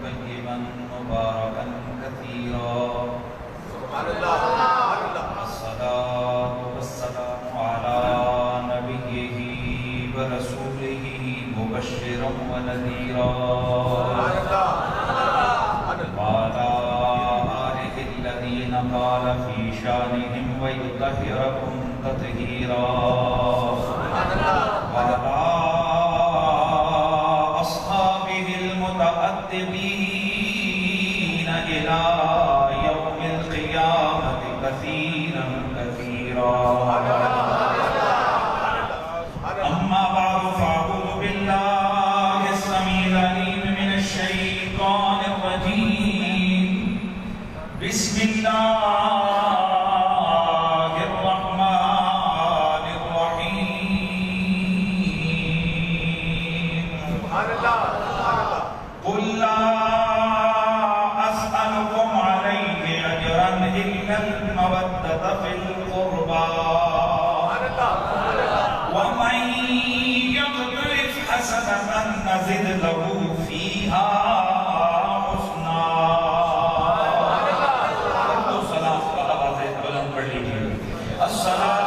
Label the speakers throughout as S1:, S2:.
S1: طيبا مباركا كثيرا.
S2: سبحان اللہ.
S1: الصلاة والسلام على نبيه ورسوله مبشرا ونذيرا وعلى آله الذين قال في شانهم ويطهركم تطهيرا وعلى أصحابه المتأدبين إلى يوم القيامة كثيرا كثيرا. أما بعد فأعوذ بالله السميع العليم من الشيطان الرجيم. بسم الله الرحمن الرحيم. قل لا أسألكم عليه أجرا إلا المودة في القربى ومن يقترف حسنة نزد له فيها حسنا. سلام کا آواز بلند پڑھ لیجیے. السلام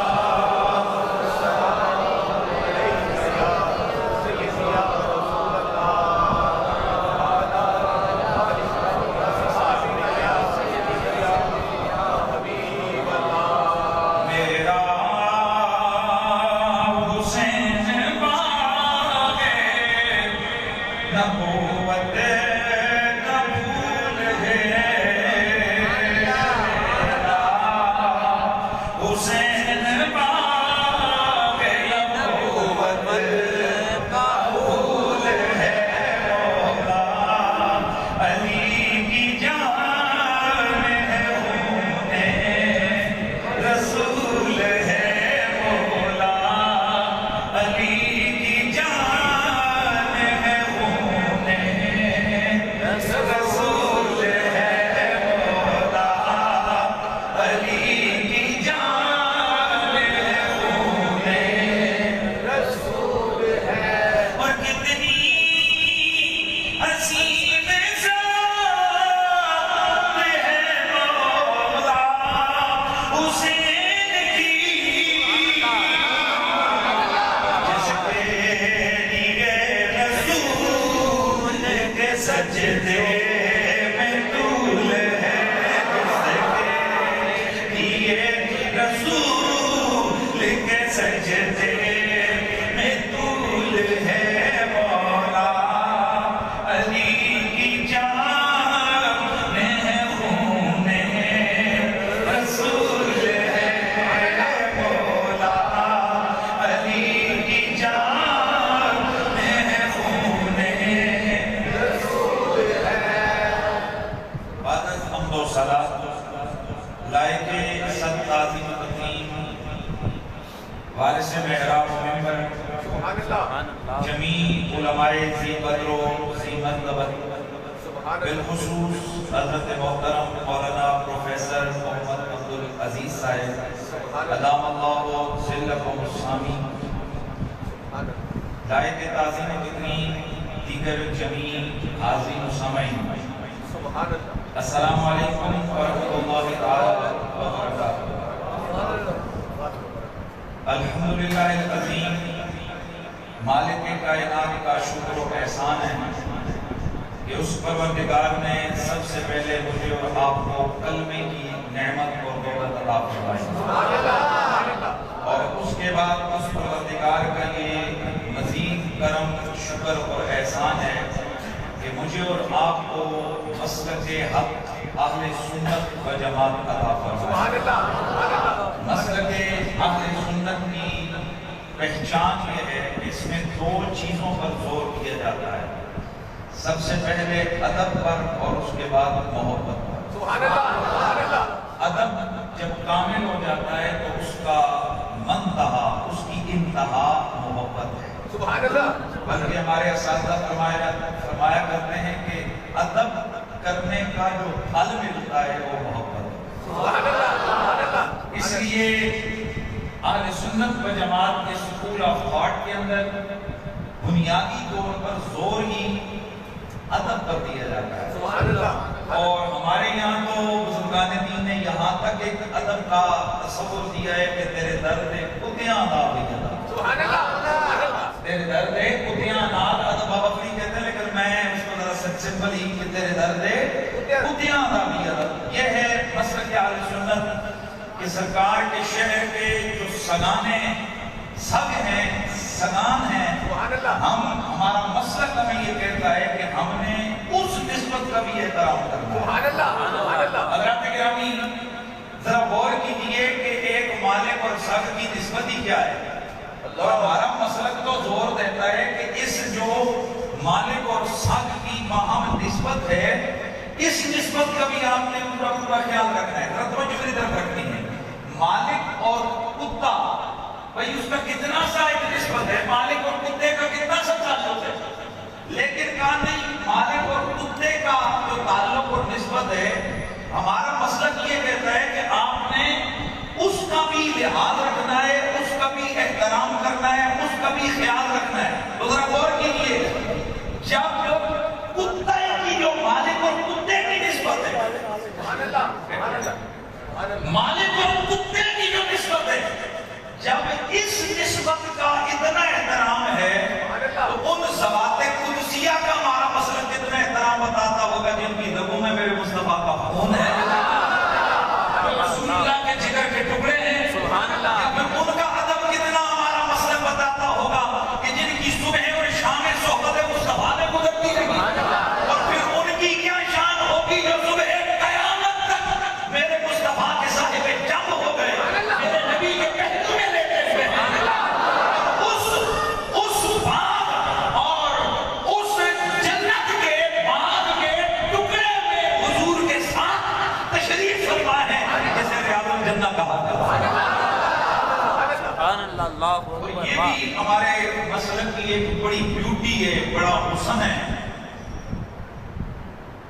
S1: وارث محراب ممبر جمیع علماء ذی قدر و ذی مرتبت بالخصوص حضرت محترم مولانا پروفیسر محمد عبدالعزیز صاحب ادام اللہ ظلکم السامی، لائق تعظیم تکریم دیگر جمیع حاضرین و سامعین، السلام علیکم ورحمۃ اللہ تعالی وبرکاتہ. الحمدللہ العظیم، مالک کائنات کا شکر و احسان ہے کہ اس پروردگار نے سب سے پہلے مجھے اور آپ کو کلمے کی نعمت اور دولت عطا فرمائی، اور اس کے بعد اس پروردگار کا یہ مزید کرم، شکر اور احسان ہے کہ مجھے اور آپ کو مسلک حق اہل سنت و جماعت عطا فرمائی. مسلک اہل سنت کی پہچان یہ ہے کہ اس میں دو چیزوں پر زور کیا جاتا ہے، سب سے پہلے ادب پر اور اس کے بعد محبت پر. ادب جب کامل ہو جاتا ہے تو اس کا منتہا، اس کی انتہا محبت ہے. بلکہ ہمارے اساتذہ فرمایا کرتے ہیں کہ ادب کرنے کا جو پھل ملتا ہے وہ محبت ہے. اس لیے اہل سنت و جماعت کے سکول آف تھاٹ کے اندر بنیادی طور پر زور ہی ادب پر دیا جاتا ہے.
S2: سبحان اللہ.
S1: اور ہمارے یہاں تو بزرگان دین نے یہاں تک ایک ادب کا تصور دیا ہے کہ تیرے در پہ کتیاں نال بھی جاتا.
S2: سبحان اللہ.
S1: تیرے در پہ کتیاں نال ادب بابا فری کہتے ہیں، لیکن میں اس کو ذرا سمپل ہی کہ تیرے در پہ کتیاں نال بھی ادب. یہ ہے مسلک اہل سنت کہ سرکار کے شہر کے جو سگانے سگ ہیں، سگان ہیں، ہمارا مسلک ہمیں یہ کہتا ہے کہ ہم نے اس نسبت کا بھی احترام کرنا ہے. حضرات گرامی ذرا غور کیجئے کہ ایک مالک اور سگ کی نسبت ہی کیا ہے. اور ہمارا مسلک تو زور دیتا ہے کہ اس جو مالک اور سگ کی باہم نسبت ہے، اس نسبت کا بھی آپ نے پورا خیال رکھنا ہے. ذرا توجہ میری طرف رکھنی ہے. مالک اور کتا، بھئی اس کا کتنا سا ایک نسبت ہے، مالک اور کتے کا کتنا سا تعلق ہے. لیکن کہا نہیں، مالک اور کتے کا جو تعلق اور نسبت ہے، ہمارا مسلک یہ کہتا ہے کہ آپ نے اس کا بھی لحاظ رکھنا ہے، اس کا بھی احترام کرنا ہے، اس کا بھی خیال رکھنا ہے. تو ذرا غور کیجئے، جب کتے کی جو مالک اور کتے کی نسبت ہے، مالک اور کتے کی جو نسبت ہے، جب اس نسبت کا اتنا احترام ہے تو ان ذوات قدسیہ کا ہمارا مسلک کتنا احترام بتاتا ہوگا جن کی رگوں میں میرے مصطفیٰ کا خون ہے، رسول اللہ کے جگر کے ٹکڑے ہیں. ان کا ادب کتنا ہمارا مسلک بتاتا ہوگا کہ جن کی صبح اور شام صحبت مصطفیٰ میں گزرتی رہی، اور پھر ان کی کیا شان ہوگی جو صبح قیامت تک میرے مصطفیٰ کے صاحب جنب ہو گئے، میرے نبی کے پہلو میں لیتے ہوئے. اس باغ اور اس جنت کے باغ کے ٹکڑے میں حضور کے ساتھ تشریف فرما ہے جسے ریاض الجنہ کہا جاتا ہے. یہ بھی ہمارے مسلک کی ایک بڑی بیوٹی ہے، بڑا حسن ہے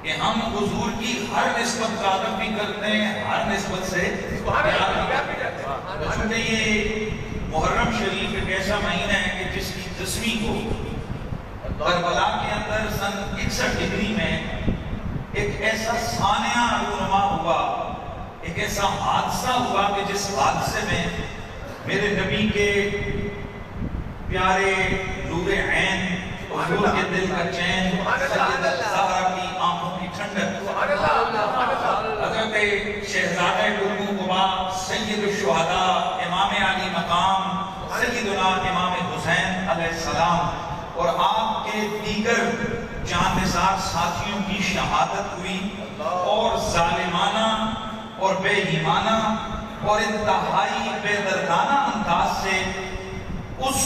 S1: کہ ہم حضور کی ہر نسبت کا ادب بھی کرتے ہیں، ہر نسبت سے پیار بھی کرتے ہیں. چونکہ یہ محرم شریف ایک ایسا مہینہ ہے کہ جس کی 10ویں کو کربلا کے اندر سن 61 ہجری میں ایک ایسا سانحہ رونما ہوا، ایک ایسا حادثہ ہوا کہ جس حادثے میں میرے نبی کے پیارے نور عین، حضور کے دل کا چین، سیدہ زہرا کی آنکھوں کی ٹھنڈک، حضرت شہزادہ گلگو قبا، سید الشہداء، امام علی مقام، سیدنا امام حسین علیہ السلام اور آپ کے دیگر جان نثار ساتھیوں کی شہادت ہوئی، اور ظالمانہ اور بے ایمانہ اور انتہائی بے دردانہ انداز سے اس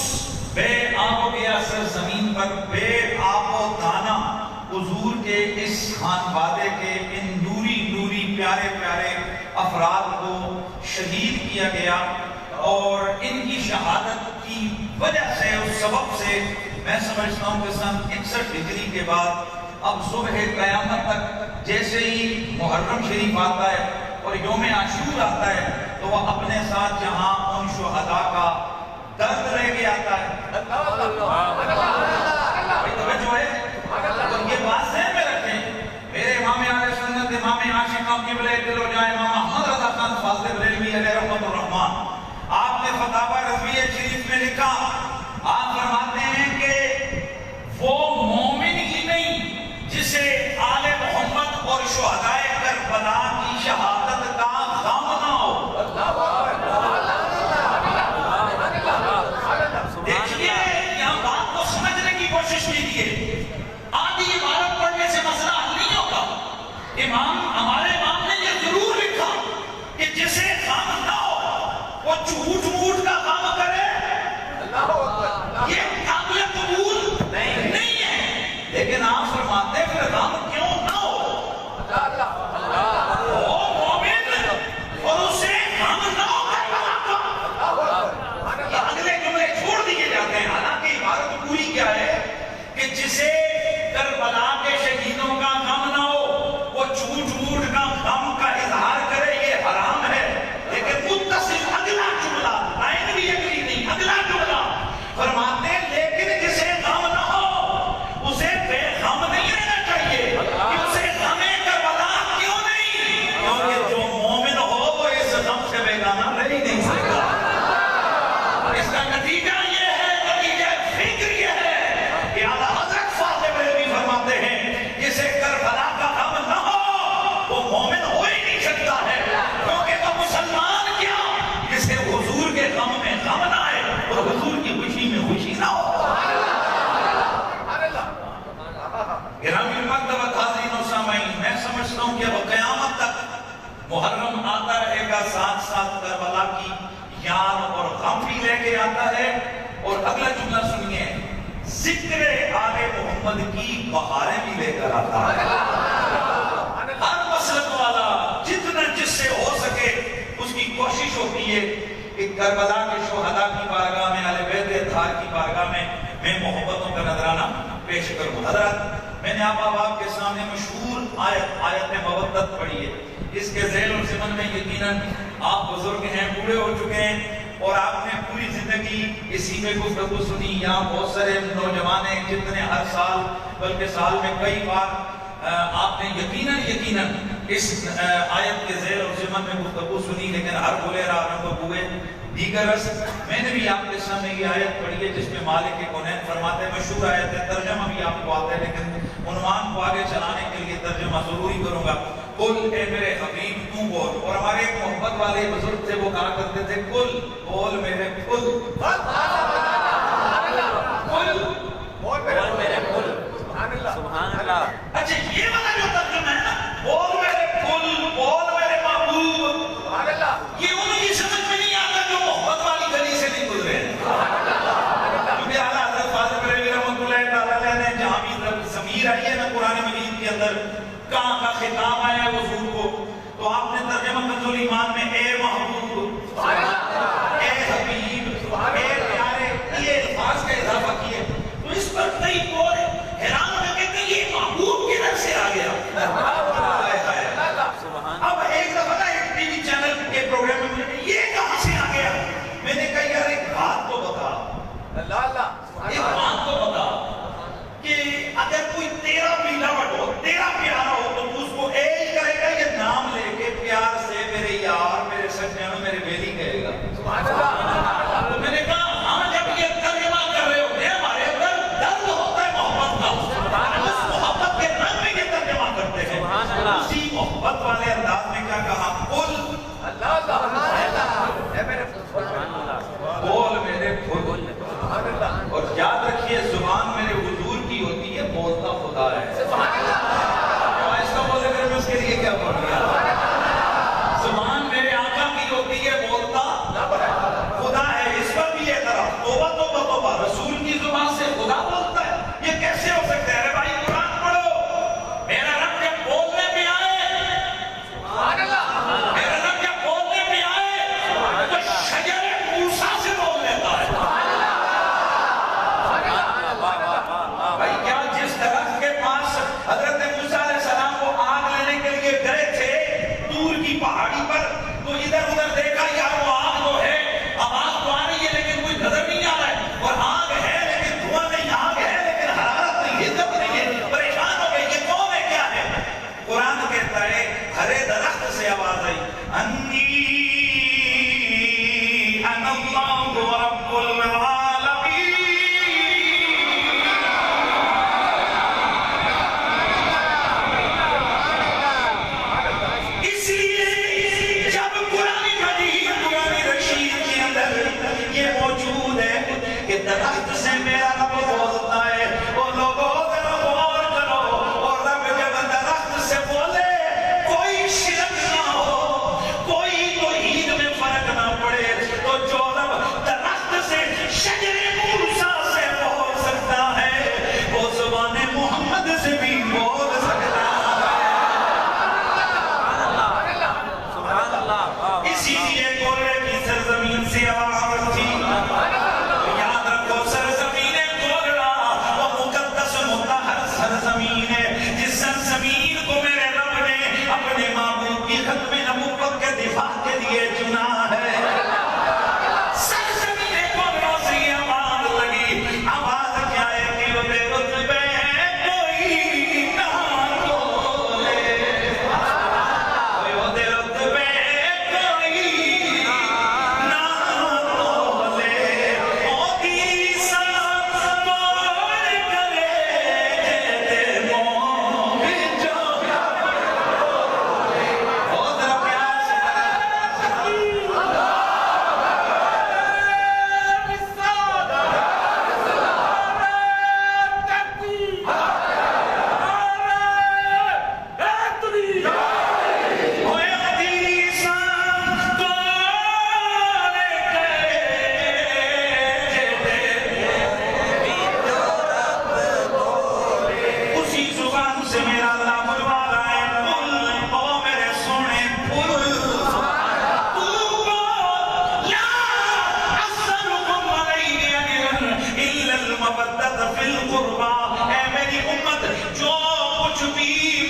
S1: بے آب و گیا سرزمین پر بے آب و دانہ حضور کے اس خانوادے کے ان نوری پیارے پیارے افراد کو شہید کیا گیا. اور ان کی شہادت کی وجہ سے، اس سبب سے میں سمجھتا ہوں کہ سن 61 ہجری کے بعد اب صبح قیامت تک جیسے ہی محرم شریف آتا ہے اور یوم عاشور آتا ہے تو وہ اپنے ساتھ جہاں ان شہداء کا درد رہ گیا آتا ہے. توجہ ہے، تو یہ بات ذہن میں رکھیں. میرے امام اہل سنت، امام عاشقان قبلہ دل و جاں امام احمد رضا خان فاضل بریلوی علیہ رحمت الرحمن، آپ نے فتاوی رضویہ شریف میں لکھا، آپ فرماتے ہیں کہ وہ مومن ہی نہیں جسے آل محمد اور شہداء کربلا کی شہادت کا غم نہ ہو. دیکھیے یہاں بات کو سمجھنے کی کوشش کیجیے. آدھی عبارت پڑھنے سے مسئلہ حل نہیں ہوگا. ہمارے امام نے یہ ضرور لکھا کہ جسے غم نہ ہو وہ جھوٹ کا غم کرے، یہ قابل قبول نہیں ہے. لیکن آپ فرماتے ہیں پھر غم کیوں نہ ہو؟ محرم آتا رہے گا، ساتھ ساتھ کربلا کی یاد اور غم بھی لے کے آتا ہے. اور اگلا جملہ سنیے، ذکر آل محمد کی بہاریں بھی لے کر آتا ہے. ہر مسلک والا جتنا جس سے ہو سکے اس کی کوشش ہوتی ہے کہ کربلا کے شہداء کی بارگاہ میں، اہل بیت اطہار کی بارگاہ میں میں محبتوں کا نذرانہ پیش کروں. حضرات، میں نے آپ کے سامنے مشہور آیت مودت پڑھی ہے. اس کے ذیل و ضمن میں یقیناً آپ بزرگ ہیں، بوڑھے ہو چکے ہیں، اور آپ نے پوری زندگی اسی میں گفتگو سنی. یہاں بہت سارے نوجوان ہیں جتنے ہر سال بلکہ سال میں کئی بار آپ نے یقیناً اس آیت کے ذیل و ضمن میں گفتگو سنی. لیکن ہر بولے راہ ہوئے دیگر رس، میں نے بھی آپ کے سامنے یہ آیت پڑھی ہے جس میں مالک کونین فرماتے ہیں، مشہور آیت ہے، ترجمہ بھی آپ کو آتا ہے لیکن عنوان کو آگے چلانے کے لیے ترجمہ ضروری کروں گا. قل، اے میرے حبیب تو بول. اور ہمارے ایک محبت والے بزرگ تھے، وہ کہا کرتے تھے قل، بول میرے قل،
S2: بول میرے قل. سبحان اللہ.
S1: اچھا یہ والا جو ترجمہ ہے نا، بول میرے قل، بول میرے محبوب،
S2: سبحان اللہ.
S1: یہ انہیں کی سمجھ میں نہیں آتا جو محبت والی گلی سے نہیں گزرے. کیونکہ اعلیٰ حضرت فاضل بریلوی رحمۃ اللہ تعالیٰ نے جہاں بھی ضمیر آئی ہے نا قرآن مجید کے اندر، کہاں کا خطاب آیا ہے حضور کو، تو آپ نے ترجمہ کنز الایمان میں اے محبوب، اے حبیب، اے پیارے، یہ الفاظ کا اضافہ کیے. تو اس پر کئی اور حیران ہو کے کہتے ہیں یہ محبوب کی طرف سے آ گیا. اب ایک دفعہ نا ایک ٹی وی چینل کے پروگرام میں مجھے یہ کہاں سے آ گیا؟ میں نے کہا یار ایک بات تو بتا، ایک بات تو بتا کہ اگر کوئی تیرا بیلاوٹ ہو، تیرا پیارا ہو، تو تو اس کو اے ہی کرے گا یا نام لے کے پیار سے میرے یار، میرے سجنوں، میرے بیلی کہے گا؟ تو میں نے کہا ہاں، جب یہ ترجمہ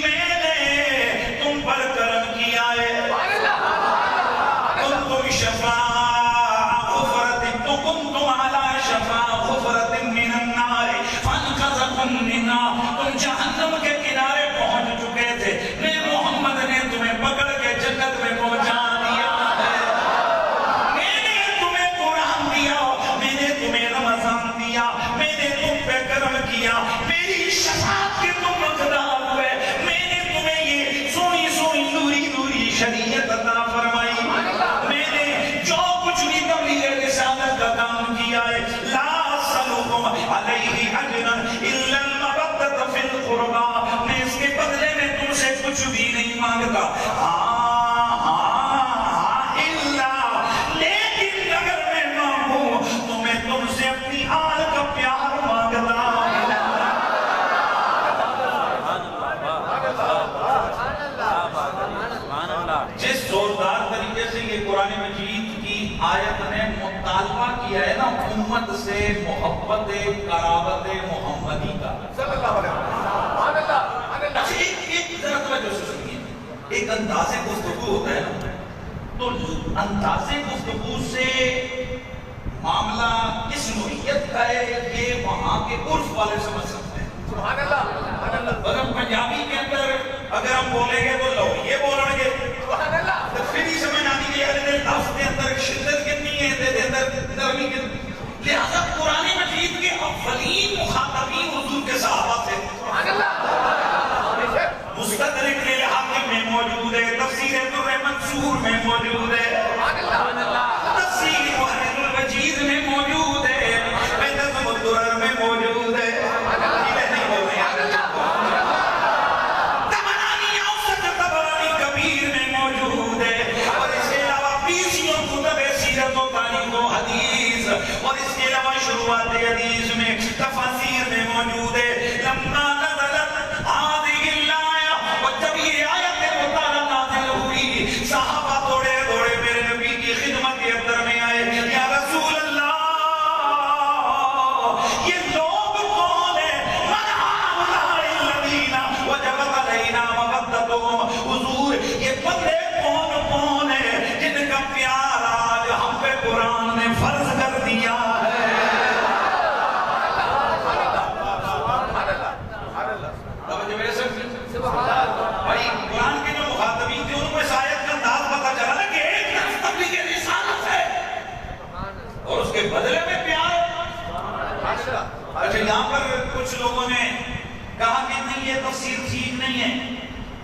S1: میں نے تم پر کرم کیا ہے تم شفا کنتم علی شفا حفرۃ من النار فانقذکم منها تم جہنم کے کنارے پہنچ چکے تھے میں محمد نے تمہیں پکڑ کے جنت میں پہنچا دیا ہے میں نے تمہیں قرآن دیا میں نے تمہیں رمضان دیا میں نے تم پہ کرم کیا میری شفاعت کے تم مقدار ہوئے میں نے تمہیں یہ سونی سونی نوری نوری شریعت عطا فرمائی میں نے جو کچھ بھی تبلیغ رسالت کا کام کیا ہے لا اسألکم علیہ اجرا الا المودۃ فی القربى میں اس کے بدلے میں تم سے کچھ بھی نہیں مانگتا الا لیکن اگر میں مانگوں تو میں تم سے اپنی آل کا پیار مانگتا جس زوردار طریقے سے یہ قرآن مجید کی آیت نے مطالبہ کیا ہے نا امت سے محبت قرابت محمدی کا ایک ذرا توجہ سے سنیے ایک انداز گفتگو ہوتا ہے نا تو انداز گفتگو سے معاملہ کس نوعیت کا ہے یہ وہاں کے عرف والے سمجھ سکتے ہیں اگر پنجابی کے اندر اگر ہم بولیں گے تو لو یہ بولیں گے تو پھر ہی سمجھ آتی کہ یار لفظ کے اندر شدت کتنی ہے دے اندر نرمی کتنی لہذا قرآن مجید کے اولین مخاطبین حضور کے صحابہ تھے مستدرک للحاکم میں موجود ہے تفسیر در منصور میں موجود ہے تفسیر وحید الوجید میں موجود ہے نظم الدرر میں موجود ہے اور اس کے علاوہ شروعات حدیث میں تفاسیر میں موجود ہے لما نزلت هذه الآیہ اور جب یہ آیت مطالعہ نازل ہوئی صحابہ دوڑے دوڑے میرے نبی کی خدمت کے اندر میں آئے یا رسول اللہ یہ لوگ کون ہیں من هؤلاء الذین وجبت علینا مودتهم حضور یہ بندے کون ہیں جن کا پیار آج ہم پہ قرآن نے فرض کر دیا ہے بھائی قرآن کے جو مخاطبین تھے ان کو اس آیت کا انداز پتا چلا نا کہ ایک لفظ تبلیغ رسالت ہے اور اس کے بدلے میں پیار اچھا یہاں پر کچھ لوگوں نے کہا کہ نہیں یہ تفسیر ٹھیک نہیں ہے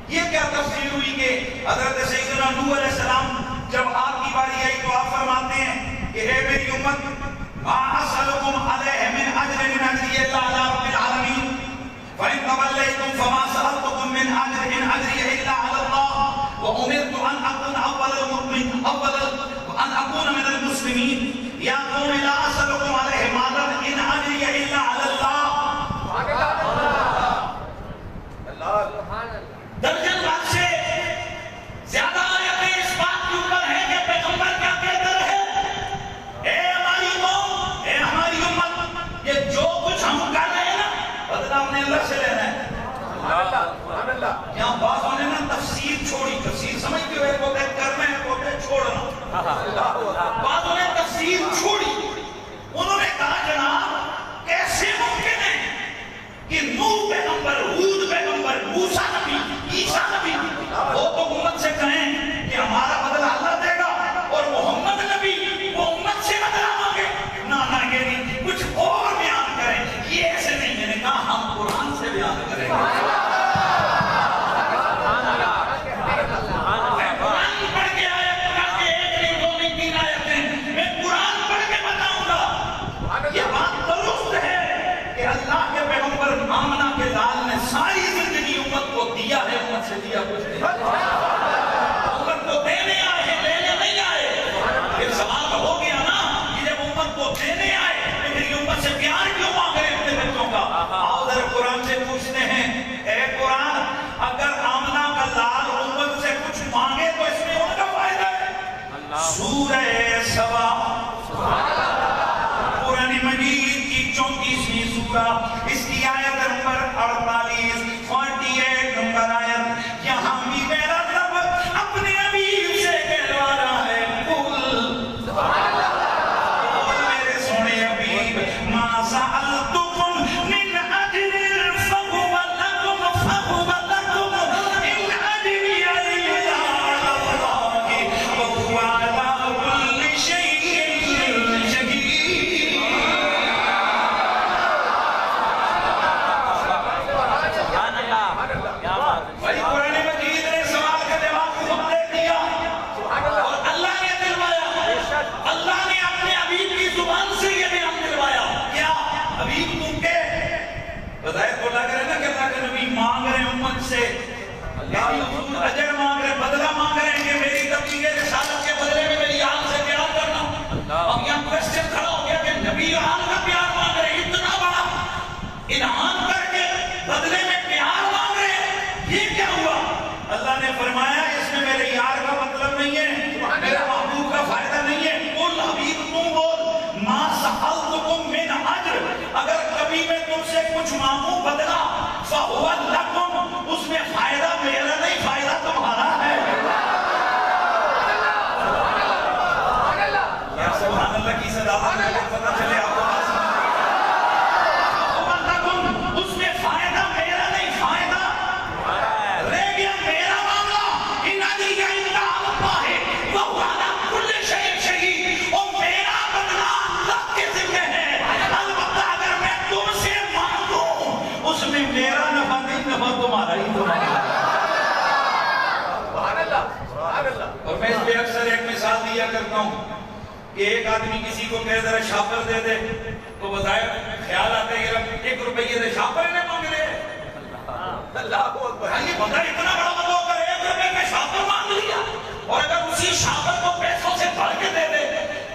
S1: یہ کیا تفسیر ہوئی کہ حضرت سیدنا نوح علیہ السلام جب آپ کی باری آئی تو آپ فرماتے ہیں کہ اے میری امت ما اسألکم علیہ من اجر من اجری اللہ علی رب العالمین فإن توليتم فما سألتكم من أجر إن أجري إلا على الله وأمرت أن أكون من المسلمين يا قوم لا أسألكم عليه مالا إن أجري إلا على الله درجن بات سے زیادہ آیتیں اس بات کے اوپر ہیں کہ پیغمبر کیا کہتا رہے اے ہماری قوم اے ہماری امت یہ جو کچھ ہم کر رہے ہیں نا بدلہ ہم نے اللہ سے لینا ہے یہاں بعضوں نے نا تفسیر چھوڑی تفسیر سمجھتے ہوئے کو کہتے کرنا ہے کو کہتے چھوڑنا بعضوں نے تفسیر چھوڑی انہوں نے کہا جناب کیسے ممکن ہے کہ نوح پیغمبر ہود پیغمبر موسیٰ نبی عیسیٰ نبی وہ تو امت سے کہیں کہ ہمارا بدلہ اللہ دے گا اور محمد نبی وہ امت سے بدلہ مانگے نہ یہ نہیں کچھ اور بیان کریں یہ ایسے نہیں میں نے کہا ہم قرآن سے بیان کریں گے میں قرآن پڑھ کے آیا قرآن کے ایک نہیں دو نہیں تین آیتیں میں قرآن پڑھ کے بتاؤں گا یہ بات درست ہے کہ اللہ کے پیغمبر آمنہ کے لال نے ساری زندگی امت کو دیا ہے امت سے دیا کچھ نہیں امت کو دینے آئے ہیں لینے نہیں آئے پھر سوال ہو گیا نا کہ جب امت کو دینے آئے لیکن امت سے پیار کیوں مانگ رہے اپنے بچوں کا آؤ ذرا قرآن سے پوچھتے ہیں اے قرآن اگر آمنہ کا لال امت سے کچھ مانگے تو اس میں ان کا فائدہ ہے سورہ سبا قرآن مجید کی 34ویں سورہ اس کی آیت نمبر 48 نمبر حضور اجر مانگ رہے، بدلہ مانگ رہے ہیں کہ میری تبلیغ رسالت کے بدلے میں میری آل سے پیار کرنا. اب یہاں کوشچن کھڑا ہو گیا کہ نبی آل کا پیار مانگ رہے ہیں، اتنا بڑا انعام کر کے بدلے میں پیار مانگ رہے ہیں، یہ کیا ہوا؟ اللہ نے فرمایا اس میں میرے یار کا مطلب نہیں ہے، میرے محبوب کا فائدہ نہیں ہے. قل حبیب تم بول ما سألتکم من اجر، اگر کبھی میں تم سے کچھ مانگوں بدلہ فہو لکم، اس میں فائدہ میرا نہیں، فائدہ تمہارا ہے. سبحان اللہ کی صداقت میں پتہ چلے آپ کو بات سمجھ فہو لکم، اس میں فائدہ میرا نہیں، فائدہ رہ گیا میرا معاملہ. ان اجریہ الا علی اللہ وہو علی کل شیء شہید، اور میرا بدلہ اللہ کے ذمہ ہے. البتہ اگر میں تم سے مانگوں اس میں میرا نفع نہیں، نفع تمہارا ہی تمہارا. اور میں اس پہ اکثر ایک مثال دیا کرتا ہوں کہ ایک آدمی کسی کو کہے ذرا شاپر دے دے تو بظاہر خیال آتا ہے کہ 1 روپیے دے شاپر نے مانگ لے.
S2: اللہ اکبر.
S1: یہ بندہ اتنا بڑا بندہ ہو کر 1 روپے میں شاپر مانگ لیا، اور اگر اسی شاپر کو پیسوں سے بھر کے دے دے،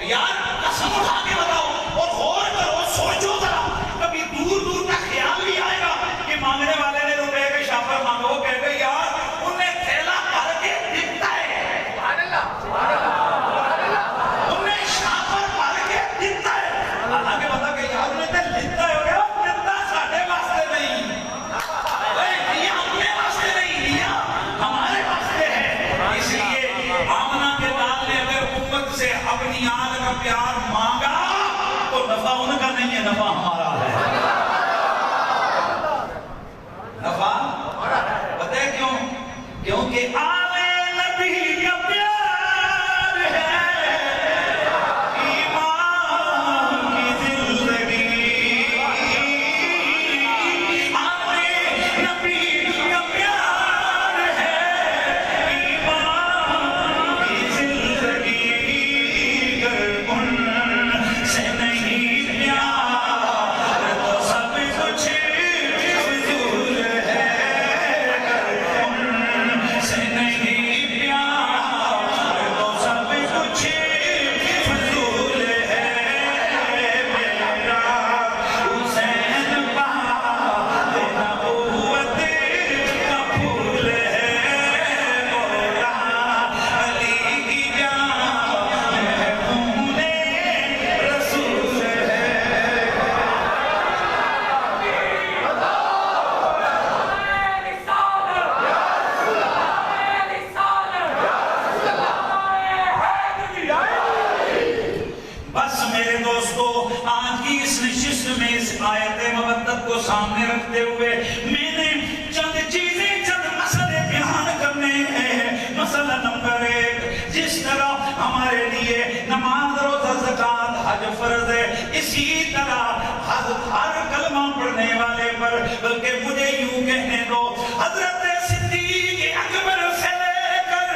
S1: یار قسم اٹھا کے بتاؤ اور غور کرو، سوچو ذرا، کبھی دور دور تک خیال بھی آئے گا کہ مانگنے والے نے روپے کے شاپر مانگو، وہ کہے گا یار انہیں تھیلا بھر کے دکھتا ہے،
S2: سبحان اللہ، سبحان اللہ.
S1: انہیں شاپر بھر کے دکھتا ہے. حالانکہ بتا کہ یار انہیں تے لکھتا ہے، ہو گیا لکھتا ساڑھے واسطے نہیں، لیا اپنے واسطے نہیں، لیا ہمارے واسطے ہے. اس لیے آمنہ کے لال نے اگر امت سے اپنی آل کا پیار مانگا تو نفع ان کا نہیں ہے، نفع ہمارا ہے. نفع پتہ ہے کیوں؟ کیونکہ آل نبی کا پیار ہے ایمان کی زندگی. آل نبی کا پیار ہے ایمان کی زندگی. گر ان سے نہیں پیار تو سب کچھ فضول ہے. گر ان سے نہیں پیار تو سب کچھ فضول ہے. میرا حسین بہار نبوت کا پھول ہے. مولا علی کی جان محمود رسول ہے. بس میرے دوستو، آج کی اس نشست میں اس آیت مبتت کو سامنے رکھتے ہوئے میں نے چند چیزیں، چند مسئلے بیان کرنے ہیں. مسئلہ نمبر 1، جس طرح ہمارے لیے نماز، روزہ، زکوٰۃ، حج فرض ہے، اسی طرح ہر کلمہ پڑھنے والے پر، بلکہ مجھے یوں کہنے دو، حضرت صدیق اکبر سے لے کر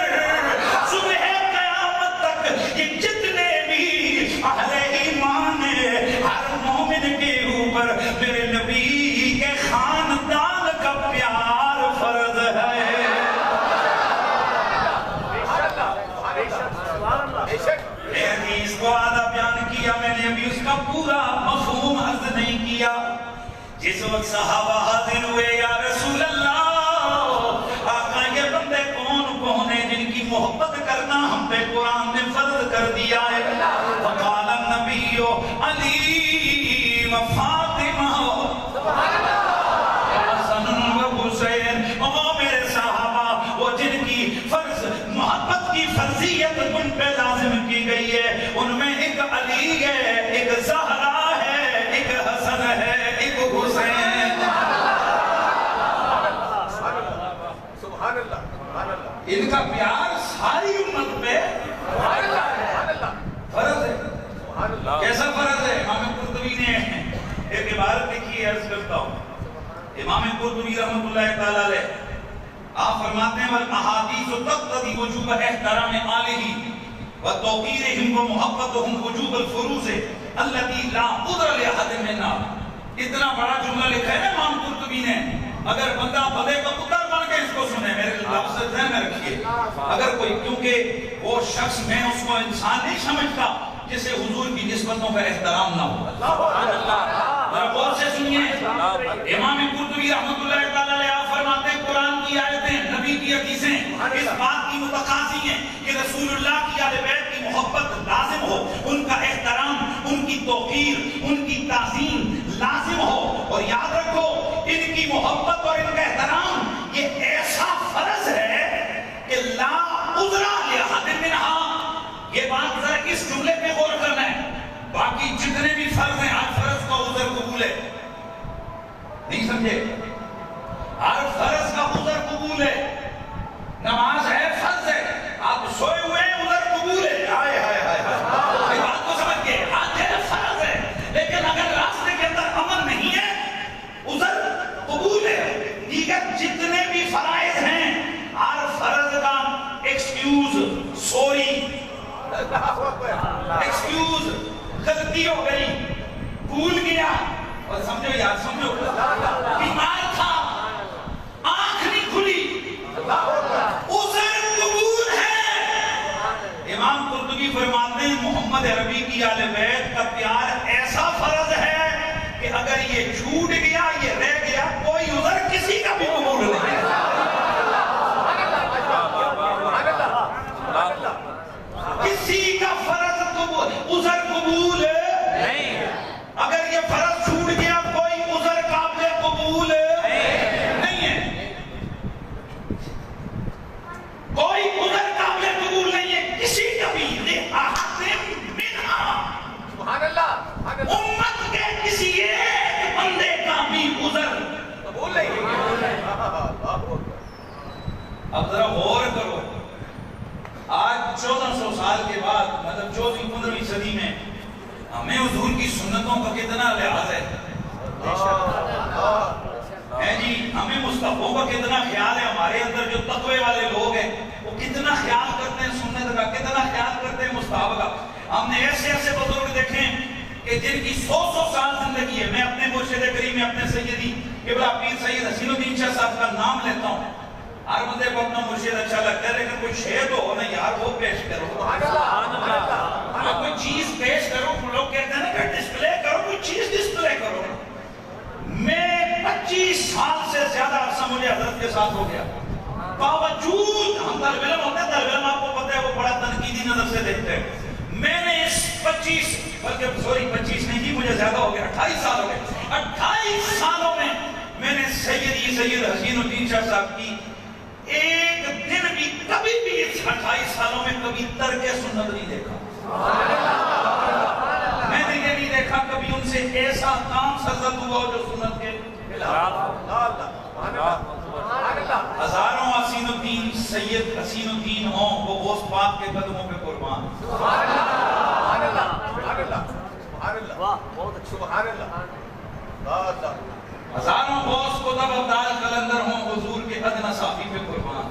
S1: صبح قیامت تک یہ جتنے بھی اہل ایمان ہیں، ہر مومن کے اوپر میرے نبی کے خاندان کا پیار فرض ہے. میں حدیث کو آدھا بیان کیا، میں نے ابھی اس کا پورا مفہوم عرض نہیں کیا. جس وقت صحابہ حاضر ہوئے، یا رسول اللہ، آقا یہ بندے کون ہیں جن کی محبت کرنا ہم پہ قرآن نے فرض کر دیا ہے؟ فقال النبی علی و فاطمہ حسن و حسین. او میرے صحابہ، وہ جن کی فرض محبت کی فرضیت ان پہ لازم کی گئی ہے، ان میں ایک علی ہے، ایک زہرا ہے، ایک حسن ہے، ایک حسین.
S2: سبحان اللہ، سبحان اللہ.
S1: ان کا پیار ساری امت پہ فرض ہے. کیسا فرض ہے؟ امام قرطبی نے ایک عبارت لکھی ہے، عرض کرتا ہوں. امام قرطبی رحمۃ اللہ تعالی علیہ آپ فرماتے ہیں والاحادیث تقتضی وجوب احترام آلہ وتوقیرہم ومحبتہم وجوب الفروض التي لا قدر لأحد منها. اتنا بڑا جملہ لکھا ہے نا امام قرطبی نے، اگر بندہ بدے کا پتر بن کے اس کو کو سنیں، میرے لفظ ذہن میں رکھیے، اگر کوئی، کیونکہ وہ شخص میں اس کو انسان نہیں سمجھتا جسے حضور کی نسبتوں کا احترام نہ ہو. ذرا غور سے سنیے، امام قرطبی رحمۃ اللہ تعالی علیہ فرماتے ہیں قرآن کی آیتیں، نبی کی حدیثیں اس بات کی متقاضی ہیں کہ رسول اللہ کی اہل بیت کی محبت لازم ہو، ان کا احترام، ان کی توقیر، ان کی تعظیم لازم ہو. اور یاد رکھو، ان کی محبت اور ان کا احترام یہ ایسا فرض ہے کہ لا عذر لأحد منہا. یہ بات ذرا اس جملے پہ غور کرنا ہے. باقی جتنے بھی فرض ہیں، ہر فرض کا عذر قبول ہے، نہیں سمجھے؟ ہر فرض کا عذر قبول ہے. نماز ہے، فرض ہے، آپ سوئے ہوئے ہیں، عذر قبول ہے. ہائے ہائے ہائے ہائے، یہ بات کو سمجھ کے حج ہے، فرض ہے، لیکن اگر راستے کے اندر امن نہیں ہے، عذر قبول ہے. دیگر جتنے بھی فرائض ہیں، ہر فرض کا ایکسکیوز، سوری، ایکسکیوز، غلطی ہو گئی، بھول گیا، اور سمجھو یار، سمجھو، بیمار تھا، آنکھ نہیں کھلی، عذر قبول ہے. امام قرطبی فرماتے ہیں محمد عربی کی اہل بیت کا پیار ایسا فرض ہے کہ اگر یہ چھوٹ گیا، یہ رہ گیا، کوئی عذر کسی کا بھی قبول نہیں ہے. کسی کا فرض قبول، عذر قبول نہیں. اگر یہ فرض چھوٹ گیا، کوئی عذر قابل قبول نہیں ہے. کوئی عذر قابل قبول نہیں ہے کسی کا بھی.
S2: سبحان اللہ.
S1: امت کے کسی ایک بندے کا بھی عذر
S2: قبول نہیں.
S1: اب ذرا غور کرو، آج 1400 سال کے بعد، مطلب 14ویں صدی میں ہمیں حضور کی سنتوں کا کتنا لحاظ ہے جی. ہمیں مصطفیٰ کا کتنا خیال ہے. ہمارے اندر جو تقوی والے لوگ ہیں وہ کتنا خیال کرتے ہیں سنت کا، کتنا خیال کرتے ہیں مصطفیٰ کا. ہم نے ایسے ایسے بزرگ دیکھیں کہ جن کی 100 سال زندگی ہے. میں اپنے مرشد کریم میں اپنے سیدی قبلہ پیر سید حسین الدین شاہ صاحب کا نام لیتا ہوں. ہر بندے کو اپنا مرشد اچھا لگتا ہے، لیکن کوئی شے تو ہو نا یار، وہ پیش کرو. کوئی چیز پیش کرو. لوگ کہتے ہیں نا کہ ڈسپلے کرو، کوئی چیز ڈسپلے کرو. میں 25 سال سے زیادہ عرصہ مجھے حضرت کے ساتھ ہو گیا، باوجود ہم طالب علم ہوتے ہیں، طالب علم آپ کو پتہ ہے وہ بڑا تنقیدی نظر سے دیکھتے ہیں. میں نے اس 25 نہیں جی، مجھے زیادہ ہو گیا، 28 سال ہو گئے. 28 سالوں میں میں نے سید حسین الدین شاہ صاحب کی ایک دن بھی، کبھی بھی اس 28 سالوں میں کبھی ترک سنت نہیں دیکھا. میں نے یہ نہیں دیکھا کبھی ان سے ایسا کام سرزد ہوا جو سنت کے ہزاروں حسین الدین، سید حسین الدین ہوں، وہ غوث پاک کے قدموں پہ قربان. ہزاروں غوث قطب ابدال قلندر ہوں، حضور کے ادنی صافی پہ قربان.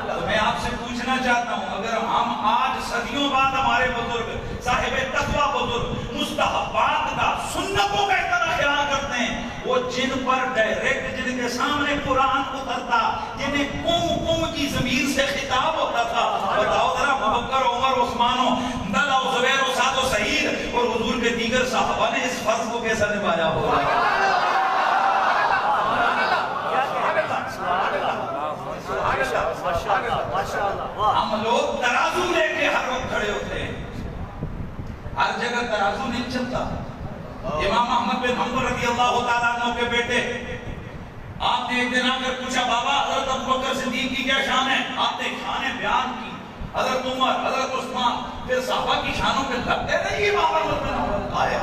S1: تو میں آپ سے پوچھنا چاہتا ہوں، اگر ہم آج صدیوں بعد ہمارے بزرگ، صاحب تقویٰ بزرگ، مستحبات کا، سنتوں کا اتنا خیال کرتے ہیں، وہ جن پر ڈائریکٹ، جن کے سامنے قرآن اترتا، جنہیں قوم کی ضمیر سے خطاب ہوتا تھا، بتاؤ ذرا ابوبکر، عمر، عثمان، طلحہ، زبیر، سعد و سعید اور حضور کے دیگر صحابہ نے اس فرض کو کیسا نبھایا ہوگا؟ ہم لوگ ترازو لے کے ہر وقت کھڑے ہوتے ہیں، ہر جگہ ترازو نہیں چلتا. امام احمد بن حنبل رضی اللہ تعالیٰ عنہ کے بیٹے، آپ نے ایک دن آ کر پوچھا بابا حضرت ابوبکر صدیق کی کیا شان ہے؟ آپ نے شانیں بیان کی، حضرت عمر، حضرت عثمان، پھر صحابہ کی شانوں پہ لگتے نہیں. یہ امام احمد بن حنبل آیا،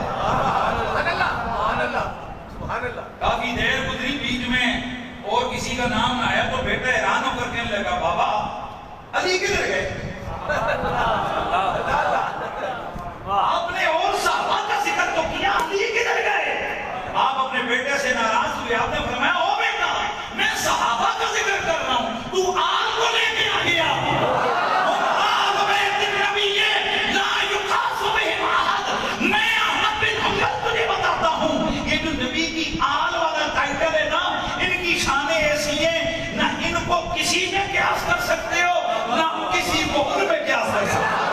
S1: کافی دیر گزری، بیچ میں اور کسی کا نام آیا تو بیٹا حیران ہو کر کہنے لگا بابا علی کدھر گئے؟ آپ نے اور صحابہ کا ذکر تو کیا، علی کدھر گئے؟ آپ اپنے بیٹے سے ناراض ہوئے. آپ نے فرمایا او بیٹا، میں صحابہ کا ذکر کر رہا ہوں، تو آل کو لے کے آ گیا. میں احمد بن حنبل تجھے بتاتا ہوں، یہ جو نبی کی آل والا ٹائٹل ہے نا، ان کی شانیں ایسی ہیں کسی میں قیاس کر سکتے ہو نہ ہم کسی کو ان میں قیاس کر سکتے ہو.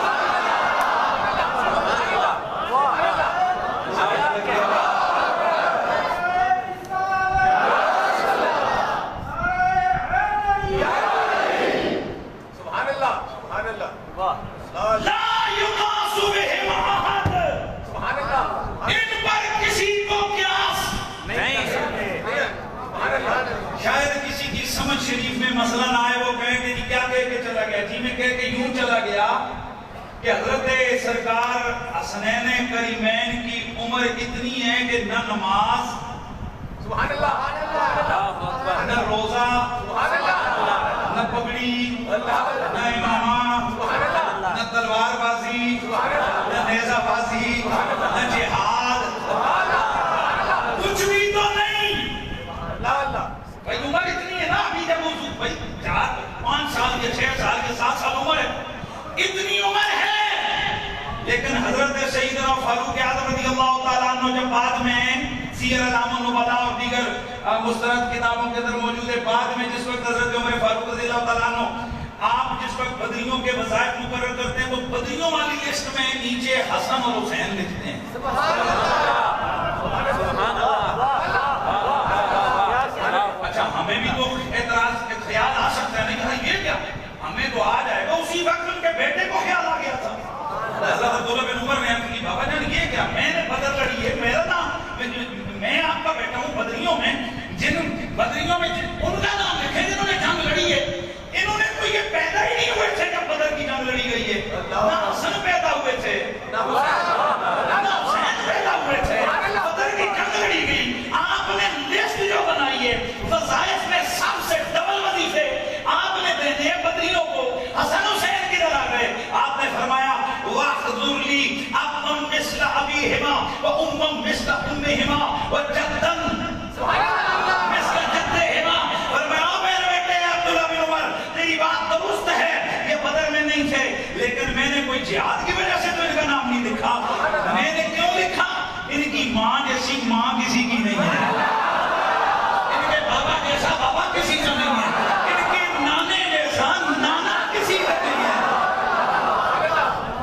S1: لا یقاس بہم احد. ان پر کسی کو قیاس نہیں. شاید کسی کی سمجھ شریف میں مسئلہ نہ آئے, وہ کہیں کہ جی کیا کہہ کے چلا گیا, جی میں کہہ کے یوں چلا گیا کہ حضرت سرکار حسنین کریمین کی عمر اتنی ہے کہ نہ نماز, نہ روزہ, نہ پگڑی, نہ امامہ, نہ تلوار بازی, نہ نیزہ بازی, نہ جہاد, کچھ بھی تو نہیں. بھائی عمر اتنی ہے نا, ابھی جب بھائی 4-5 سال کے 6 سال کے 7 سال عمر ہے, اتنی عمر ہے. لیکن حضرت سیدنا فاروق اعظم رضی اللہ تعالیٰ عنہ جب بعد میں سیر اعلام النبلاء اور دیگر مستند کتابوں کے اندر موجود ہے, بعد میں جس وقت حضرت عمر فاروق رضی اللہ تعالیٰ عنہ آپ جس وقت بدریوں کے وظائف مقرر کرتے ہیں تو بدریوں والی لسٹ میں نیچے حسن اور حسین لکھتے ہیں. اچھا ہمیں بھی تو اعتراض خیال آ سکتا ہے, نہیں کہ یہ کیا, ہمیں تو آ جائے گا اسی وقت ان کے بیٹے کو خیال آ گیا تھا. حضرت عبداللہ بن عمر نے کہا بابا جان یہ کیا, میں نے بدر لڑی ہے, میرا نام, میں آپ کا بیٹا ہوں بدریوں میں, جن بدریوں میں ان کا نام لکھے جنہوں نے جنگ لڑی ہے. انہوں نے تو یہ پیدا ہی نہیں ہوئے تھے جب بدر کی جنگ لڑی گئی ہے, نہ حسن پیدا ہوئے تھے نہ حسین پیدا ہوئے تھے, بدر کی جنگ لڑی گئی. آپ نے لسٹ جو بنائی ہے وظائف میں سب سے ڈبل وظیفے آپ نے دینے ہیں بدریوں کو, حسن حسین کی طرح گئے. آپ نے فرمایا وَاحْضُرْ لِي أَبًّا مِثْلَ أَبِيهِمَا وَأُمًّا مِثْلَ أُمِّهِمَا وَجَدًّا مِثْلَ جَدِّهِمَا. فرمایا میرے بیٹے عبداللہ بن عمر تیری بات درست ہے, یہ بدر میں نہیں تھے, لیکن میں نے کوئی جہاد کی وجہ سے تو ان کا نام نہیں لکھا. میں نے کیوں لکھا, ان کی ماں جیسی ماں کسی کی نہیں ہے, ان کے بابا جیسا بابا کسی کا نہیں ہے, ان کے نانے جیسا نانا کسی کا نہیں ہے.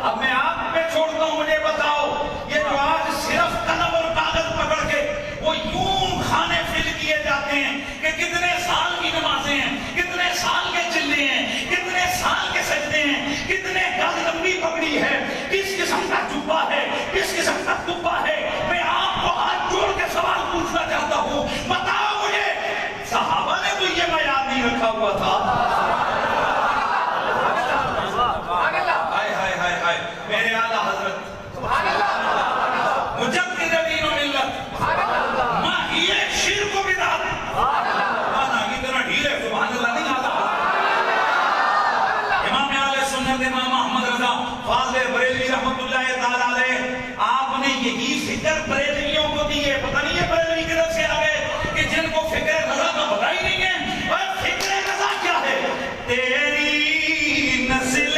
S1: اب میں آپ پہ چھوڑتا ہوں, مجھے بتاؤ یہ جو آج صرف قلم اور کاغذ پکڑ کے وہ یوں کھانے فل کیے جاتے ہیں کہ کتنے سال کی نمازیں ہیں, کتنے سال کے چلے ہیں, کتنے سال کے سجدے ہیں, کتنے گز لمبی پگڑی ہے, کس قسم کا جبہ ہے, کس قسم کا کبہ ہے. میں آپ کو ہاتھ جوڑ کے سوال پوچھنا چاہتا ہوں, بتاؤ مجھے صحابہ نے تو یہ معیار نہیں رکھا ہوا تھا. میرے اعلیٰ حضرت مجدد دین و ملت ماہی شرک و بدعت مانا اتنا ڈھیلے سبحان اللہ نہیں آتا. امام اہل سنت امام احمد رضا فاضل بریلوی رحمت اللہ تعالیٰ علیہ, آپ نے یہی فکر بریلویوں کو دی ہے. پتہ نہیں ہے بریلوی کدھر سے آ گئے کہ جن کو فکر رضا کا پتہ ہی نہیں ہے. اور فکر رضا کیا ہے, تیری نسل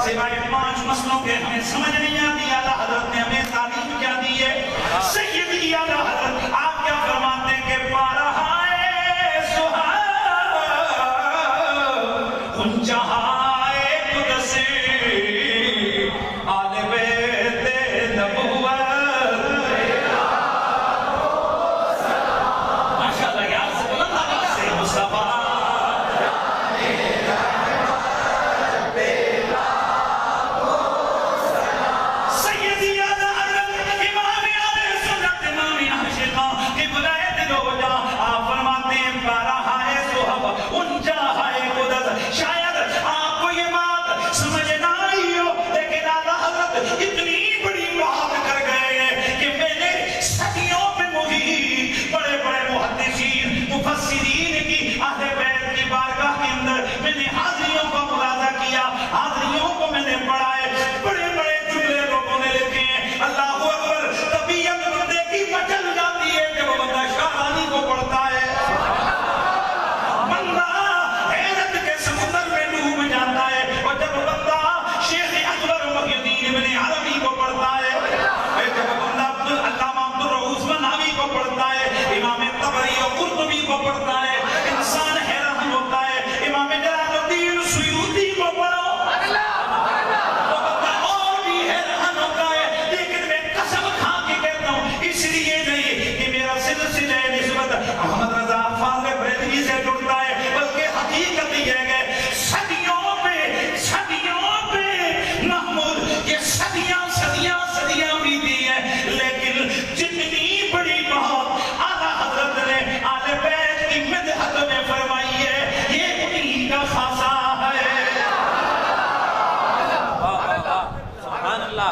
S1: سوائے 5 مسئلوں کے ہمیں سمجھ نہیں آتی. اعلیٰ حضرت نے ہمیں تعلیم کیا دی ہے. سیدی اعلیٰ حضرت آپ کیا فرماتے ہیں کہ بارہائے سہاب خنچہائے قدس آل بیت نبوت. ماشاءاللہ یار سے بلند آواز سے مصطفیٰ کے اندر میں نے حاضریوں کو ملاحظہ کیا، حاضریوں کو میں نے پڑھائے، بڑے بڑے جملے لوگوں نے لکھے ہیں۔ اللہ اکبر، طبیعت بندے کی مچل جاتی ہے جب بندہ شاہرانی کو پڑھتا ہے، بندہ حیرت کے سمندر میں ڈوب جاتا ہے، اور جب بندہ شیخ اکبر محی الدین ابن عربی کو پڑھتا ہے، جب بندہ علامہ عبد الرؤوف مناوی کو پڑھتا ہے، امام طبری اور قرطبی کو پڑھتا ہے، انسان حیران ہوتا ہے۔ امام جلال الدین سیوطی کو پڑھو تو بندہ اور بھی حیران ہوتا ہے، لیکن میں قسم کھا کے کہتا ہوں اس لیے نہیں کہ میرا سلسلہ نسبت احمد رضا فاضل بریلوی سے جڑتا ہے، بلکہ حقیقت یہ ہے صدیوں پہ محمود، یہ صدیاں بیتی ہیں، لیکن جتنی بڑی بات اعلیٰ حضرت نے آل بیت کی مدحت میں فرمائی ہے، یہ انہی کا خاصہ ہے۔
S3: سبحان اللہ۔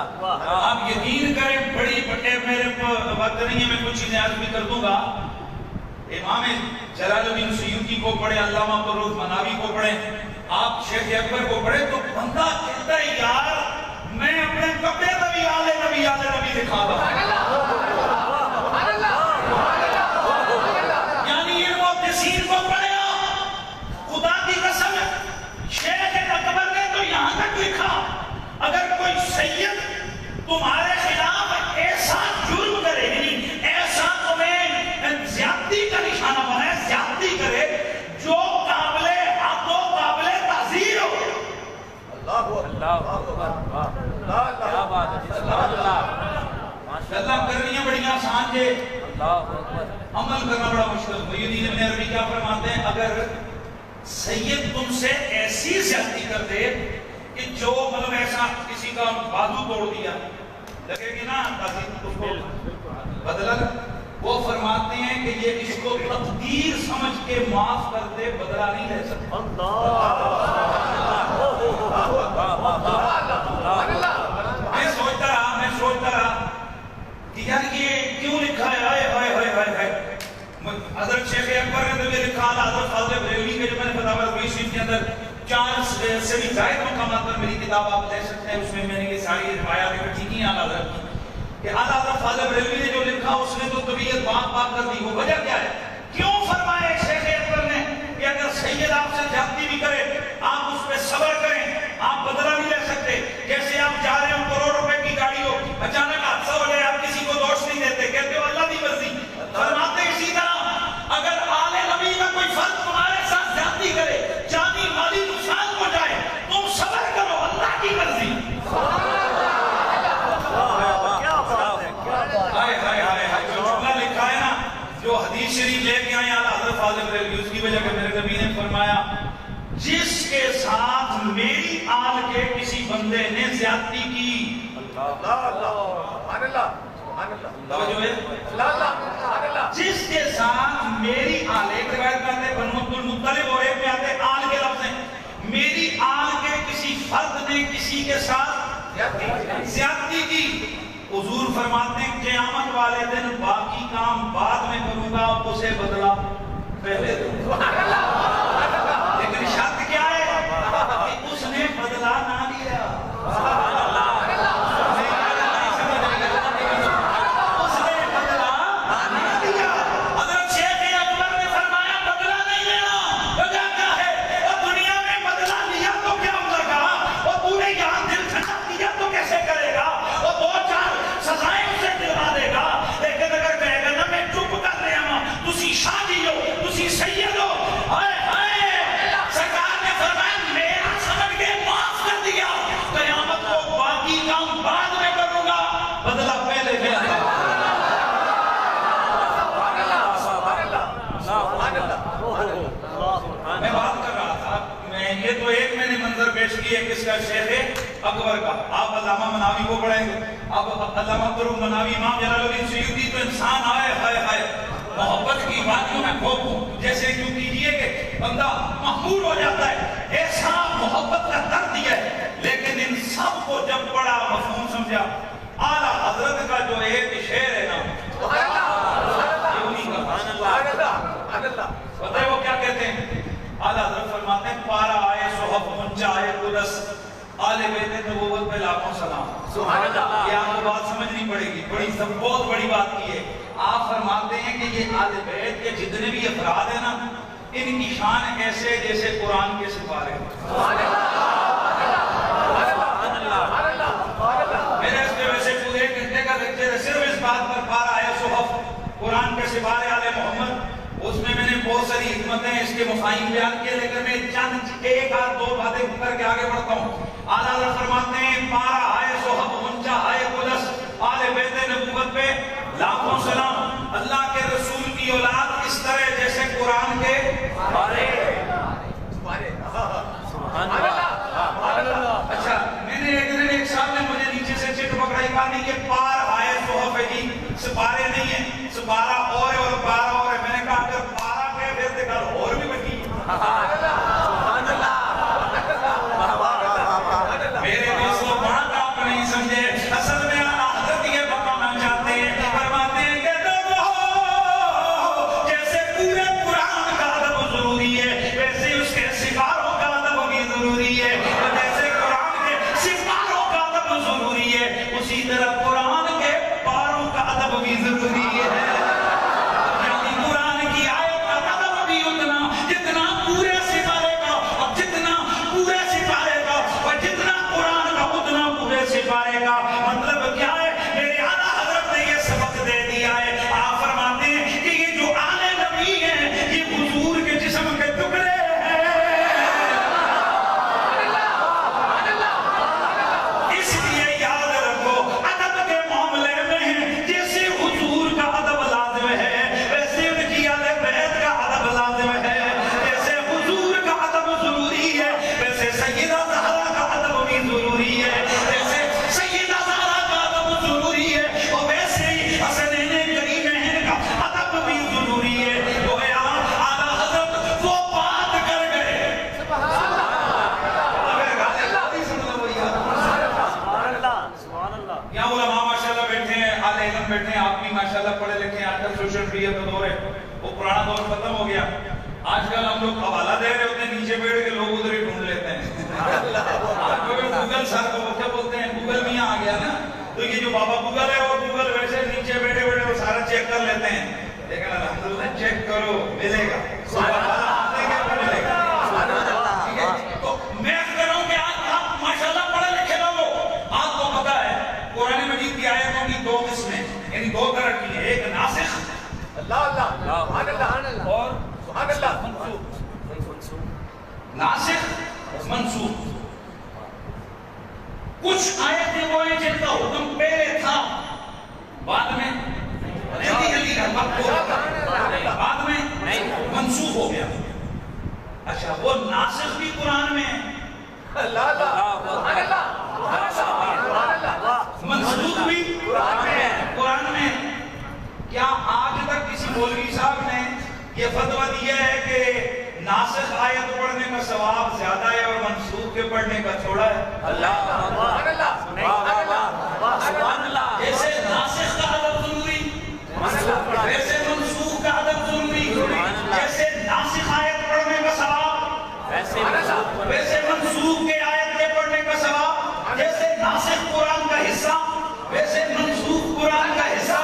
S1: آپ یقین کریں، بڑی بڑے میرے وقت نہیں ہے، میں کچھ چیزیں عرض بھی کر دوں گا۔ امام جلال الدین سیوطی کو پڑھے، علامہ عبد الرؤوف مناوی کو پڑھے، آپ شیخ اکبر کو پڑھے تو بندہ کہتا ہے یار میں اپنے کپڑے آلے نبی دکھا دوں، یعنی ان محدثین کو پڑھے آپ، خدا کی قسم شیخ اکبر نے تو یہاں تک لکھا اگر کوئی سید تمہارے خلاف ایسا جرم کرے، ایسا تمہیں زیادتی کا نشانہ بنائے، زیادتی کرے جو قابل حد و قابل تعزیر ہو،
S3: اللہ اکبر، کیا بات ہے، سبحان اللہ۔
S1: اللہ کرنی بڑی آسان ہے،
S3: اللہ اکبر،
S1: عمل کرنا بڑا مشکل۔ محی الدین ابن عربی کیا فرماتے ہیں، اگر سید تم سے ایسی زیادتی کر دے کہ جو مطلب ایسا کسی کا بازو توڑ دیا، لگے گی نا تعزیر، اس کو بدلا، وہ فرماتے ہیں کہ یہ اس کو تقدیر سمجھ کے معاف کر دے، بدلا نہیں لے سکتا۔ میں سوچتا رہا کہ یار یہ کیوں لکھا ہے، ہائے حضرت شیخ اکبر نے تو یہ لکھا، حضرت فاضل بریلوی کے جو میں نے فتاوی رضوی شریف کے اندر 4 سے بھی زائد مقامات پر میری کتاب آپ لے سکتے ہیں، اس میں میں نے یہ ساری روایات اکٹھی کی ہیں اعلیٰ حضرت کی، کہ اعلیٰ حضرت فاضل بریلوی نے جو لکھا اس نے تو طبیعت باغ کر دی۔ وہ وجہ کیا ہے، کیوں فرمایا شیخ اکبر نے کہ اگر سید آپ سے زیادتی بھی کرے آپ اس پہ صبر کریں، آپ بدلہ نہیں لے سکتے۔ جیسے آپ جا رہے ہو، کروڑ روپے کی گاڑی ہو، اچانک حادثہ ہو جائے، آپ کسی کو دوش نہیں دیتے، کہتے ہو اللہ کی مرضی۔ فرماتے اسی طرح اگر آل نبی کا کوئی فرد تمہارے ساتھ زیادتی کرے، جانی مالی نقصان ہو جائے، تم صبر کرو، اللہ کی مرضی۔ جو جملہ لکھا ہے نا، جو حدیث شریف لے کے آئے اعلیٰ حضرت فاضل بریلوی، اس کی وجہ کہ میرے نبی نے فرمایا جس کے ساتھ میری آل کے کسی بندے نے زیادتی کی، توجہ ہے، جس کے ساتھ میری آل، ایک روایت میں آتے بنو عبد المطلب اور ایک میں آتے آل کے لفظ ہیں، میری آل کے کسی فرد نے کسی کے ساتھ زیادتی کی، حضور فرماتے ہیں قیامت والے دن باقی کام بعد میں کروں گا، اسے بدلا پہلے دوں گا۔ لیکن شرط کیا ہے کہ اس نے بدلا نہ لیا، اس نے بدلا نہ لیا۔ حضرت شیخ اکبر نے فرمایا بدلا نہیں لینا، وجہ کیا ہے، اور دنیا میں بدلا لیا تو کیا ہوگا، اور پورے یہاں دل ٹھنڈا کیا تو کیسے کرے گا، اور 2-4 سزائیں اسے دلوا دے گا۔ لیکن اگر کہے گا نا میں چپ کر رہا ہوں، تسی شادی ہو، تسی سید ہو، سرکار نے فرمایا میرا سمجھ کے معاف کر دیا، قیامت کو باقی کام بعد میں کروں گا، بدلہ پہلے لے گا۔ میں بات کر رہا تھا، یہ تو ایک میں نے منظر پیش کیا کس کا، شیخ اکبر کا۔ آپ علامہ مناوی کو پڑھیں گے، اب علامہ عبد الرؤوف مناوی، امام جلال الدین سیوطی، تو انسان آئے محبت کی باتوں میں کھو جیسے کیوں کیجئے کہ بندہ محمول ہو جاتا ہے، ایسا محبت کا درد ہے۔ لیکن ان سب کو جب بڑا مفہوم سمجھا، اعلیٰ حضرت کا جو ایک شعر ہے نا، پتہ ہے وہ کیا کہتے ہیں، اعلیٰ حضرت فرماتے آل بیت نبوت پہ لاکھوں سلام.
S2: سبحان اللہ.
S1: یہ آپ کو بات سمجھنی پڑے گی, بہت بڑی بات کی ہے. آپ فرماتے ہیں کہ یہ آل بیت کے جتنے بھی افراد ہیں نا, ان کی شان ایسے جیسے قرآن کے سپارے. میرے اس میں ویسے پورے ایک گھنٹے کا لیکچر ہے صرف اس بات پر. پارہ ہے صحف قرآن کے سپارے آل محمد, اس میں میں نے بہت ساری حکمتیں اس کے مفاہیم بیان کیے, لیکن میں چند ایک آدھ دو باتیں کر کے آگے بڑھتا ہوں. اعلیٰ حضرت فرماتے ہیں پارہ ہے صحف منچا ہے قدس آل بیت نبوت پہ لاکھوں سلام. اللہ کے رسول کی اولاد اس طرح جیسے قرآن کے اچھا. میں نے ایک دن ایک صاحب نے مجھے نیچے سے چٹ پکڑائی, کہا نہیں یہ پار آئے صحف ہے جی, سپارے نہیں ہیں, سپارہ اور ہے اور پارہ اور ہے. میں نے کہا اگر پارہ کے پھر دیکھا اور بھی بچی. میرے دوستوں بات آپ نہیں سمجھے, اصل میں حضرت یہ بتانا چاہتے ہیں, فرماتے ہیں کہ جیسے پورے قرآن کا ادب ضروری ہے ویسے اس کے سپاروں کا ادب بھی ضروری ہے, اور جیسے قرآن کے سپاروں کا ادب ضروری ہے اسی طرح قرآن کے پاروں کا ادب بھی ضروری ہے. یعنی قرآن کی آیت کا ادب بھی اتنا جتنا پورے سپارے کا, اور جتنا پورے سپارے کا, اور جتنا قرآن کا اتنا پورے سپارے کا. مطلب کیا ہے, میرے اعلیٰ حضرت نے یہ سبق دے دیا ہے. آپ فرماتے ہیں کہ یہ جو آل نبی ہیں یہ حضور کے جسم کے ٹکڑے ہیں. اس لیے یاد رکھو ادب کے معاملے میں جیسے حضور کا ادب لازم ہے ویسے ان کی آل بیت کا ادب لازم ہے. جیسے حضور کا ادب ضروری ہے ویسے سیدہ زہرا کا ادب بھی ضروری ہے. جیسے سیدہ زہرا کا ادب ضروری ہے اور ویسے ہی حسنین کریمین کا ادب بھی ضروری ہے. تو اعلیٰ حضرت وہ بات کر گئے. یہاں علماء ماشاءاللہ بیٹھے ہیں, اہل علم بیٹھے ہیں, آپ بھی ماشاءاللہ پڑھے لکھے ہیں. آج کل سوشل میڈیا کا دور ہے, وہ پرانا دور ختم ہو گیا. آج کل ہم لوگ حوالہ دے رہے ہوتے ہیں, نیچے بیٹھ کے لوگ ادھر ہی ڈھونڈ لیتے ہیں. گوگل سر کو کیا بولتے ہیں, گوگل بھی یہاں آ گیا نا, تو یہ جو بابا گوگل ہے وہ گوگل ویسے نیچے بیٹھے بیٹھے وہ سارا چیک کر لیتے ہیں. لیکن الحمدللہ چیک کرو ملے گا, ملے گا. تو میں کہہ رہا ہوں کہ آج آپ ماشاءاللہ پڑھے لکھے لوگوں, آپ کو پتا ہے قرآن مجید کی آیتوں کی دو قسمیں, یعنی دو طرح کی ہیں. ایک ناسخ اور ناسخ منسوخ. کچھ آیتیں وہ ہیں جن کا حکم پہلے تھا بعد میں بعد میں منسوخ ہو گیا. اچھا وہ ناسخ بھی قرآن میں ہے, منسوخ بھی قرآن میں. کیا آج تک کسی مولوی صاحب نے یہ فتویٰ دیا ہے کہ ناسخ آیت پڑھنے کا ثواب زیادہ ہے اور منسوخ کے پڑھنے کا تھوڑا ہے؟ جیسے ناسخ کا ادب ضروری ویسے منسوخ کا ادب ضروری. جیسے ناسخ آیت پڑھنے کا ثواب ویسے منسوخ کے آیت کے پڑھنے کا ثواب. جیسے ناسخ قرآن کا حصہ ویسے منسوخ قرآن کا حصہ.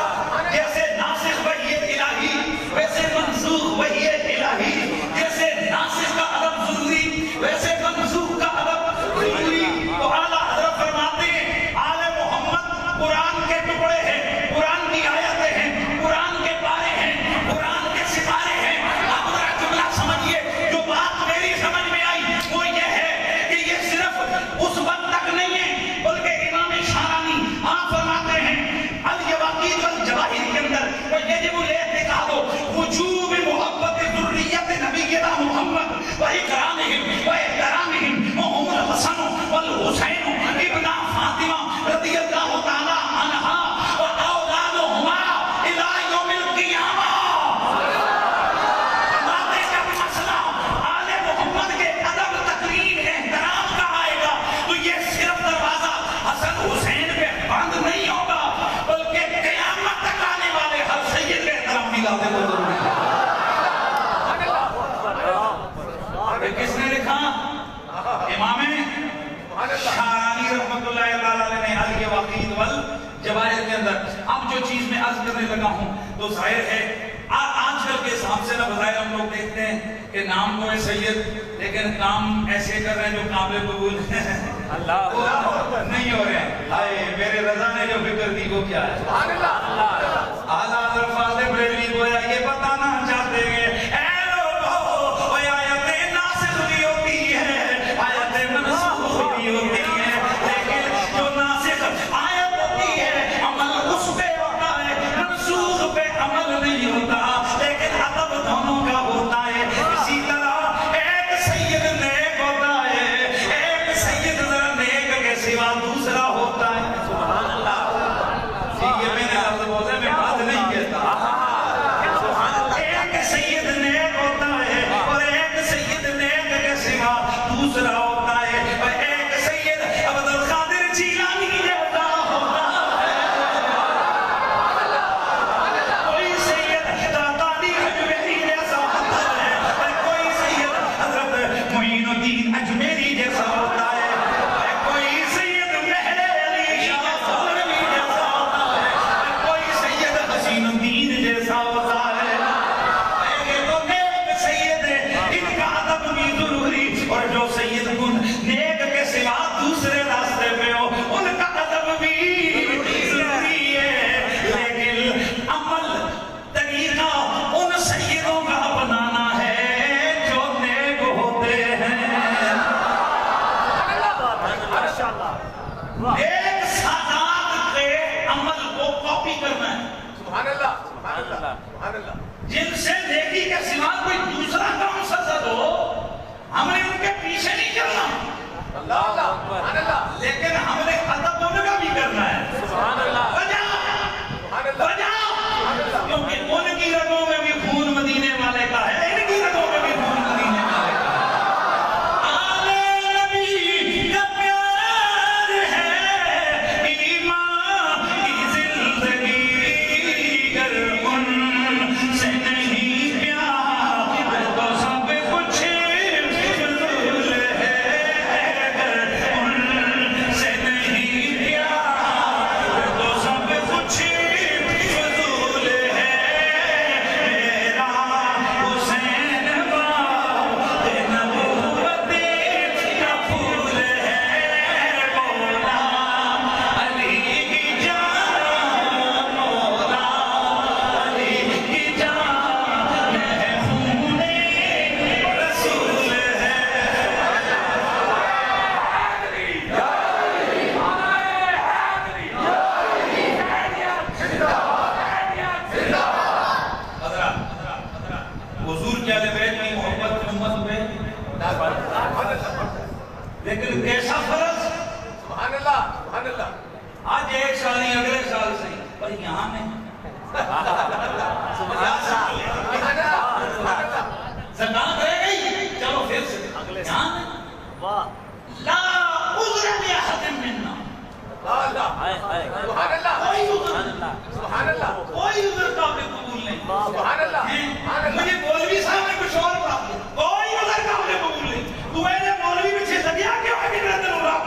S1: جیسے ناسخ وحی الہی ویسے منسوخ وحی الہی. جیسے ناسخ کا ادب ضروری ویسے منسوخ کا ادب ضروری. تو اعلیٰ حضرت فرماتے ہیں آل محمد قرآن کے ٹکڑے ہیں, قرآن کی آیتیں ہیں, قرآن کے پارے ہیں, قرآن کے سپارے ہیں. آپ ذرا جملہ سمجھیے. جو بات میری سمجھ میں آئی وہ یہ ہے کہ یہ صرف اس وقت تک نہیں ہے بلکہ امام شارانی آپ فرماتے ہیں الجواقید والجواہر کے اندر وَيَجِبُ الْاعْتِقَادُ وُجُوبِ مُحَبَّتِ ذُرِّيَّةِ نَبِيِّنَا مُحَمَّدٍ وَإِكْرَامِهِمْ وَإِحْتِرَامِهِمْ وَهُمُ الْحَسَنُ وَالْحُسَيْنُ ابْنَا فاطمہ رضی اللہ تعالی عنہا وَأَوْلَادُهُمَا إِلَى يَوْمِ الْقِيَامَةِ. جب مسئلہ آل محمد کے ادب تقریم احترام کا آئے گا تو یہ صرف دروازہ حسن حسین پہ بند نہیں ہوگا بلکہ قیامت تک آنے والے ہر سید پہ احترام بھی لاتے ہیں. کس نے لکھا؟ امام شارانی اب جو چیز میں عرض کرنے لگا ہوں تو ظاہر ہے آج کل کے حساب سے نہ بظاہر ہم لوگ دیکھتے ہیں کہ نام تو ہے سید لیکن کام ایسے کر رہے ہیں جو قابل قبول
S3: اللہ
S1: نہیں ہو رہے ہیں. ہائے میرے رضا نے جو فکر دی وہ کیا ہے؟
S2: سبحان اللہ.
S1: اعلیٰ حضرت فاضل بریلوی گویا یہ بتانا چاہتے ہیں اے لوگو وہ آیت ناسخ بھی ہوتی ہے آیت منسوخ بھی ہوتی ہے لیکن جو ناسخ آیت ہوتی ہے عمل اس پہ ہوتا ہے منسوخ پہ عمل نہیں ہوتا لیکن ادب دونوں کا ہوتا ہے. اسی طرح ایک سید نیک ہوتا ہے ایک سید ذرا نیک کے سوا دوسرا ہوتا ہے.
S3: سبحان اللہ
S1: یہ میں نے لفظ بولے میں بات نہیں کہتا. ایک سید نیک ہوتا ہے اور ایک سید نیک کے سوا دوسرا ہوتا ہے. ایک سید عبد القادر جیلانی جیسا ہوتا ہے کوئی سید دادانی اجمیری جیسا ہوتا ہے کوئی سید حضرت معین الدین اجمیری جیسا ہوتا ہے کوئی سید مہر علی شاہ سہروردی جیسا ہوتا ہے کوئی سید حسین الدین جیسا ہوتا ہے. یہ تو نیک سید ہے ان کا ادب بھی ضروری اور جو سید کن نیک کے سوا دوسرے راستے پہ ہو ان کا ادب بھی ضروری ہے لیکن عمل طریقہ ان سیدوں کا اپنانا ہے جو نیک ہوتے ہیں. ایک سادات کے عمل کو کاپی کرنا ہے
S2: سبحان اللہ. سبحان اللہ. سبحان اللہ.
S1: جن سے نیکی کے سوا کوئی دوسرا کام سرزد ہو ہم نے ان کے پیچھے نہیں چلنا
S2: اللہ اللہ. سبحان اللہ.
S1: لیکن ہم نے ادب ان کا بھی کرنا ہے.
S3: سبحان اللہ
S1: وجہ
S2: سبحان اللہ.
S1: وجہ کیونکہ ان کی رگوں میں بھی خون مدینے والے کا ہے ان کی رگوں میں بھی خون مدینے والے کا ہے. آل نبی کا پیار ہے ایمان کی زندگی گر ان سے نہیں پیار تو سب کچھ فضول ہے گر ان سے نہیں پیار تو سب کچھ فضول ہے. میرا حسین باغ نبوت کا پھول ہے مولا علی کی جان مولا علی کی جان ہے خون رسول ہے. حضور کے اہل بیت کی محبت امت میں لیکن کیسا فرض
S2: سبحان اللہ. سبحان اللہ.
S1: آج ایک سال نہیں اگلے سال سے پر یہاں نہیں
S2: سبحان اللہ. سبحان اللہ.
S1: زکات رہ گئی چلو پھر سے یہاں نہیں لا عذر لأحد منا
S2: اللہ اللہ.
S3: ہائے ہائے
S2: سبحان اللہ.
S1: کوئی عذر
S3: سبحان اللہ
S2: سبحان اللہ.
S1: کوئی عذر قابل قبول نہیں.
S2: سبحان اللہ. سبحان اللہ.
S1: مجھے مولوی صاحب نے کچھ اور پڑھا دیا کوئی عذر قابل قبول نہیں. تو میں نے مولوی میں چھے لگیا کیوں ہے کہ رہتے ہو رہا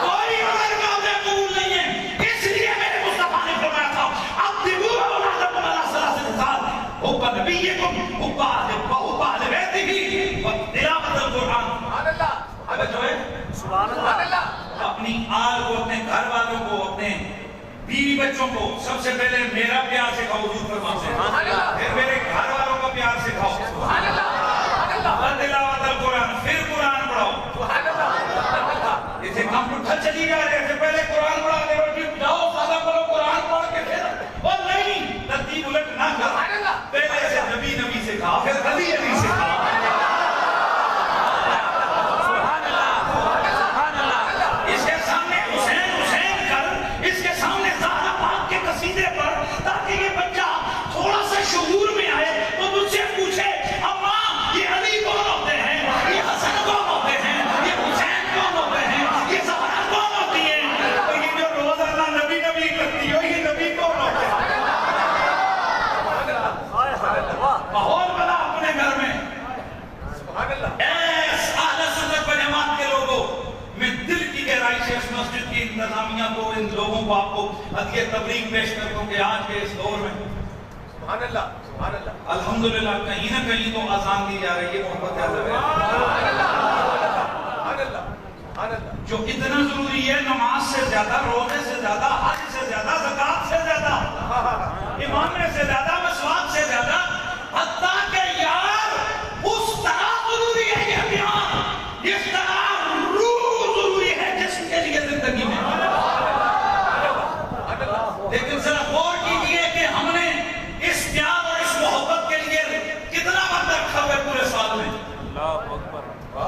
S1: کوئی عذر قابل قبول نہیں ہے. اس لیے میرے مصطفیٰ نے فرمایا تھا اب دیگو اولادکم علی ثلاث خصال حب نبیکم حب اہل بیتہ وتلاوت القرآن.
S2: سبحان اللہ.
S1: اب جو ہے
S2: سبحان اللہ.
S1: اپنی آل کو اپنے گھر والوں کو اپنے بیوی بچوں کو سب سے پہلے میرا پیار سکھاؤ حضور فرماتے ہیں
S2: سبحان اللہ.
S1: پھر میرے گھر والوں کا پیار سکھاؤ
S2: سبحان اللہ. سبحان اللہ.
S1: تلاوت القرآن پھر قرآن پڑھاؤ.
S2: سبحان اللہ. سبحان اللہ.
S1: اسے کمپیوٹر چلی جا رہے تھے پہلے قرآن پڑھا دے اور پھر جاؤ سادہ کرو قرآن پڑھ کے پھر اور نہیں ترتیب الٹ نہ کر
S2: سبحان اللہ.
S1: پہلے سے نبی سے کہا پھر علی سے کہا.
S3: سبحان اللہ سبحان اللہ
S1: اس کے سامنے حسین کر اس کے سامنے زہرا پاک کے قصیدے پر تاکہ یہ بچہ تھوڑا سا شعور میں آئے تو مجھ سے پوچھے اماں یہ علی کون ہوتے ہیں یہ حسن کون ہوتے ہیں یہ حسین کون ہوتے ہیں یہ زہرا کون ہوتی ہیں اور یہ جو روز اللہ نبی کرتی ہو یہ نبی کون ہوتے ہیں. ماحول بنا اپنے گھر میں.
S2: سبحان اللہ.
S1: اہل سنت و جماعت کے لوگوں میں دل کی گہرائی سے اس مسجد کی انتظامیہ کو، ان لوگوں کو آپ کو ہدیہ تبریک پیش کرتا ہوں کہ آج کے اس دور میں
S2: سبحان اللہ سبحان اللہ
S1: الحمدللہ کہیں نہ کہیں تو آزان دی جا رہی ہے محبت اہل بیت،
S2: سبحان اللہ سبحان اللہ سبحان اللہ،
S1: جو اتنا ضروری ہے نماز سے زیادہ، روزے سے زیادہ، حج سے زیادہ، زکات سے زیادہ، امامے سے زیادہ، مسواک سے زیادہ، حتیٰ کہ یار اس طرح ضروری ہے یہ بیان جس طرح روح ضروری ہے جسم کے لیے زندگی میں۔ لیکن ذرا غور کیجئے کہ ہم نے اس پیار اور اس محبت کے لیے کتنا وقت رکھا ہوا ہے پورے سال میں۔
S3: اللہ اکبر اللہ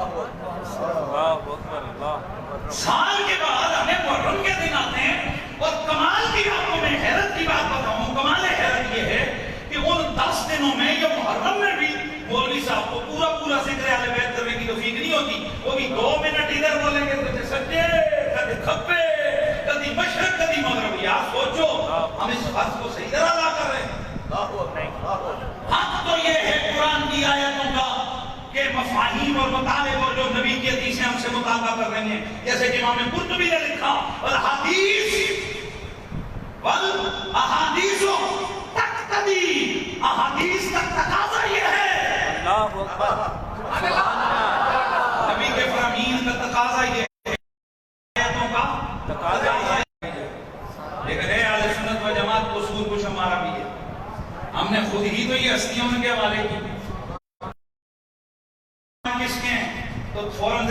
S3: اکبر اللہ اکبر۔
S1: سال کے بعد ہمیں محرم کے دن آتے ہیں، اور کمال کی آپ کو میں حیرت کی بات بتاؤں، کمال حیرت یہ ہے کہ ان 10 دنوں میں یا محرم میں بھی مولوی صاحب کو پورا ذکر اہل بیت کرنے کی توفیق نہیں ہوتی، وہ بھی 2 منٹ ادھر بولیں گے تو سجے کبھی کھپے کبھی مشرق کبھی مغرب۔ آپ سوچو ہم اس فرض کو صحیح طرح ادا کر رہے ہیں؟ حق تو یہ ہے قرآن کی آیتوں کا کہ مفاہیم اور مطالب اور جو نبی کی حدیثیں ہم سے مطالبہ کر رہی ہیں، جیسے کہ امام قرطبی نے لکھا والحدیث والاحادیث تقتضی، احادیث کا تقاضا یہ ہے،
S3: اللہ اکبر سبحان اللہ،
S1: نبی کے فرامین کا تقاضا یہ ہے، آیتوں کا
S3: تقاضا یہ ہے۔
S1: لیکن اے اہل سنت و جماعت اصول کچھ ہمارا بھی ہے، ہم نے خود ہی تو یہ ہستیوں کے حوالے کی، کس کے ہیں تو فوراً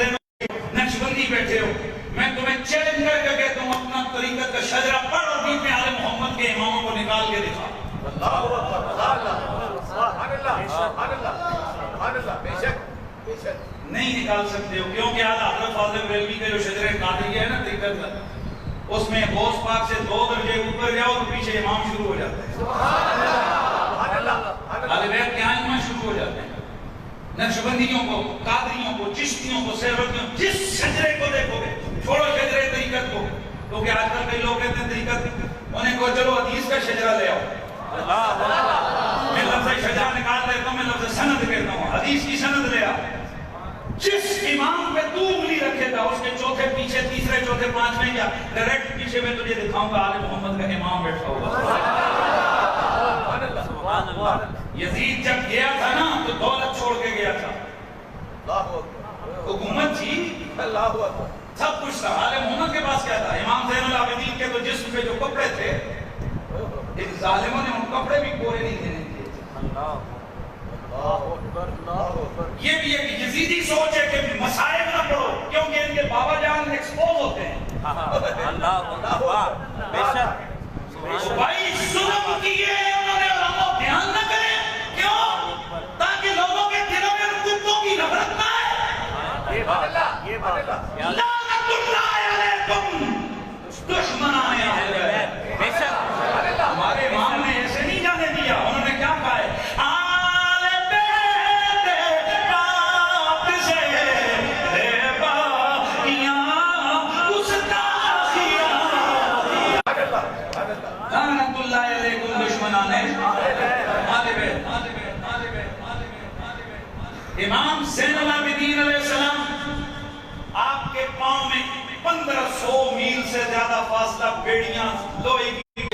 S1: نقشبندی بیٹھے ہو، میں تمہیں چیلنج کر کے کہتا ہوں اپنا طریقت کا شجرہ پڑھ اور بیچ میں آل محمد کے اماموں کو نکال کے دکھا۔
S2: اللہ اکبر سبحان اللہ سبحان اللہ سبحان اللہ، بے شک بے شک
S1: نہیں نکال سکتے ہو، کیونکہ آج حضرت فاضل بریلوی کا جو شجرہ قادریہ ہے نا طریقت کا، اس میں غوث پاک سے 2 درجے اوپر جاؤ تو پیچھے امام شروع ہو جاتے ہیں،
S2: سبحان اللہ
S1: اہل بیت کے آئمہ شروع ہو جاتے ہیں، نقشبندیوں کو، قادریوں کو، چشتیوں کو، سیرتیوں، جس شجرے کو دیکھو گے، چھوڑو شجرے طریقت کو، کیونکہ آج کل کئی لوگ کہتے ہیں طریقت، انہیں کو چلو حدیث کا شجرہ لے آؤ، میں لفظ شجرہ نکال دیتا ہوں، میں لفظ سند کہتا ہوں، حدیث کی سند لے آؤ، جس امام پہ تو انگلی رکھے گا اس کے چوتھے پیچھے، تیسرے چوتھے پانچویں یا ڈائریکٹ پیچھے میں تجھے دکھاؤں گا آل محمد کا امام بیٹھا ہوگا۔
S3: سبحان اللہ۔
S1: یزید جب گیا تھا نا تو دولت چھوڑ کے گیا تھا،
S2: اللہ اکبر
S1: حکومت تھی،
S2: اللہ اکبر،
S1: سب کچھ تھا، آل محمد کے پاس کیا تھا؟ امام زین العابدین کے تو جسم پہ جو کپڑے تھے، ان ظالموں نے ان کپڑے بھی پورے نہیں دینے دیے تھے۔
S2: اللہ اکبر اللہ اکبر،
S1: یہ بھی ایک یزیدی سوچ ہے کہ مصائب نہ پڑھو کیونکہ ان کے بابا جان ایکسپوز ہوتے ہیں۔
S3: اللہ اکبر بے شک
S1: تو بھائی ظلم کیے انہوں نے، علماء دھیان نہ کریں، کیوں؟ تاکہ لوگوں کے دلوں میں کتوں کی نفرت نہ آئے۔
S3: یہ بات یہ بات
S1: لعنت اللہ علیکم دشمنان اہل بیت۔
S3: بے شک
S1: ہمارے امام نے ایسے نہیں جانے دیا، انہوں نے کیا کہا ہے؟ آل بیت پاک سے باقیاں گستاخیاں، لعنت اللہ علیکم دشمنان اہل بیت۔ امام زین العابدین علیہ السلام، آپ کے پاؤں میں 1500 میل سے زیادہ فاصلہ بیڑیاں لوہے کی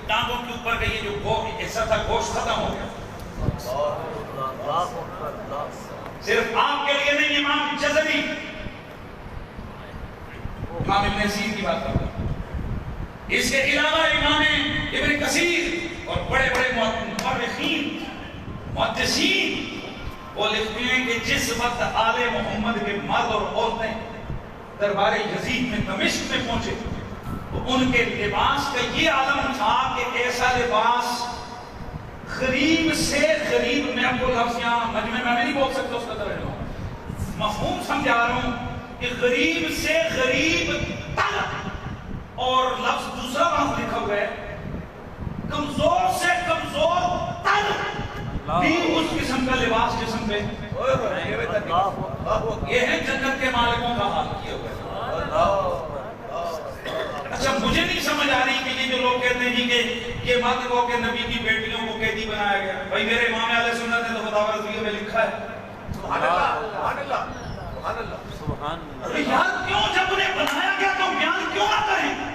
S1: ٹانگوں کے اوپر گئی، جو ایسا تھا گوشت ختم ہو گیا۔ صرف آپ کے لیے نہیں، امام جزری، امام ابن سیر کی بات کرتا ہوں، اس کے علاوہ امام ابن کثیر اور بڑے بڑے مورخین محدثین وہ لکھتے ہیں کہ جس وقت آل محمد کے مرد اور عورتیں دربار یزید میں دمشق میں پہنچے تو ان کے لباس کا یہ عالم تھا کہ ایسا لباس غریب سے غریب، میں آپ کو لفظ یہاں مجمع میں نہیں بول سکتا اس کا ترجمہ، مفہوم سمجھا رہا ہوں کہ غریب سے غریب تر، اور لفظ دوسرا وہاں لکھا ہوا ہے کمزور سے کمزور تر بھی اس قسم کا لباس جسم پہ۔ یہ ہے جنت کے مالکوں کا حال کیا ہوا ہے۔ اچھا مجھے نہیں سمجھ آ رہی کہ یہ جو لوگ کہتے ہیں جی کہ یہ مت کہو کہ نبی کی بیٹیوں کو قیدی بنایا گیا، بھائی میرے امام اہل سنت نے تو فتاوی رضویہ میں لکھا ہے۔
S2: سبحان اللہ سبحان اللہ سبحان اللہ
S3: سبحان اللہ۔
S1: یار کیوں جب انہیں بنایا گیا تو بیان کیوں نہ کریں؟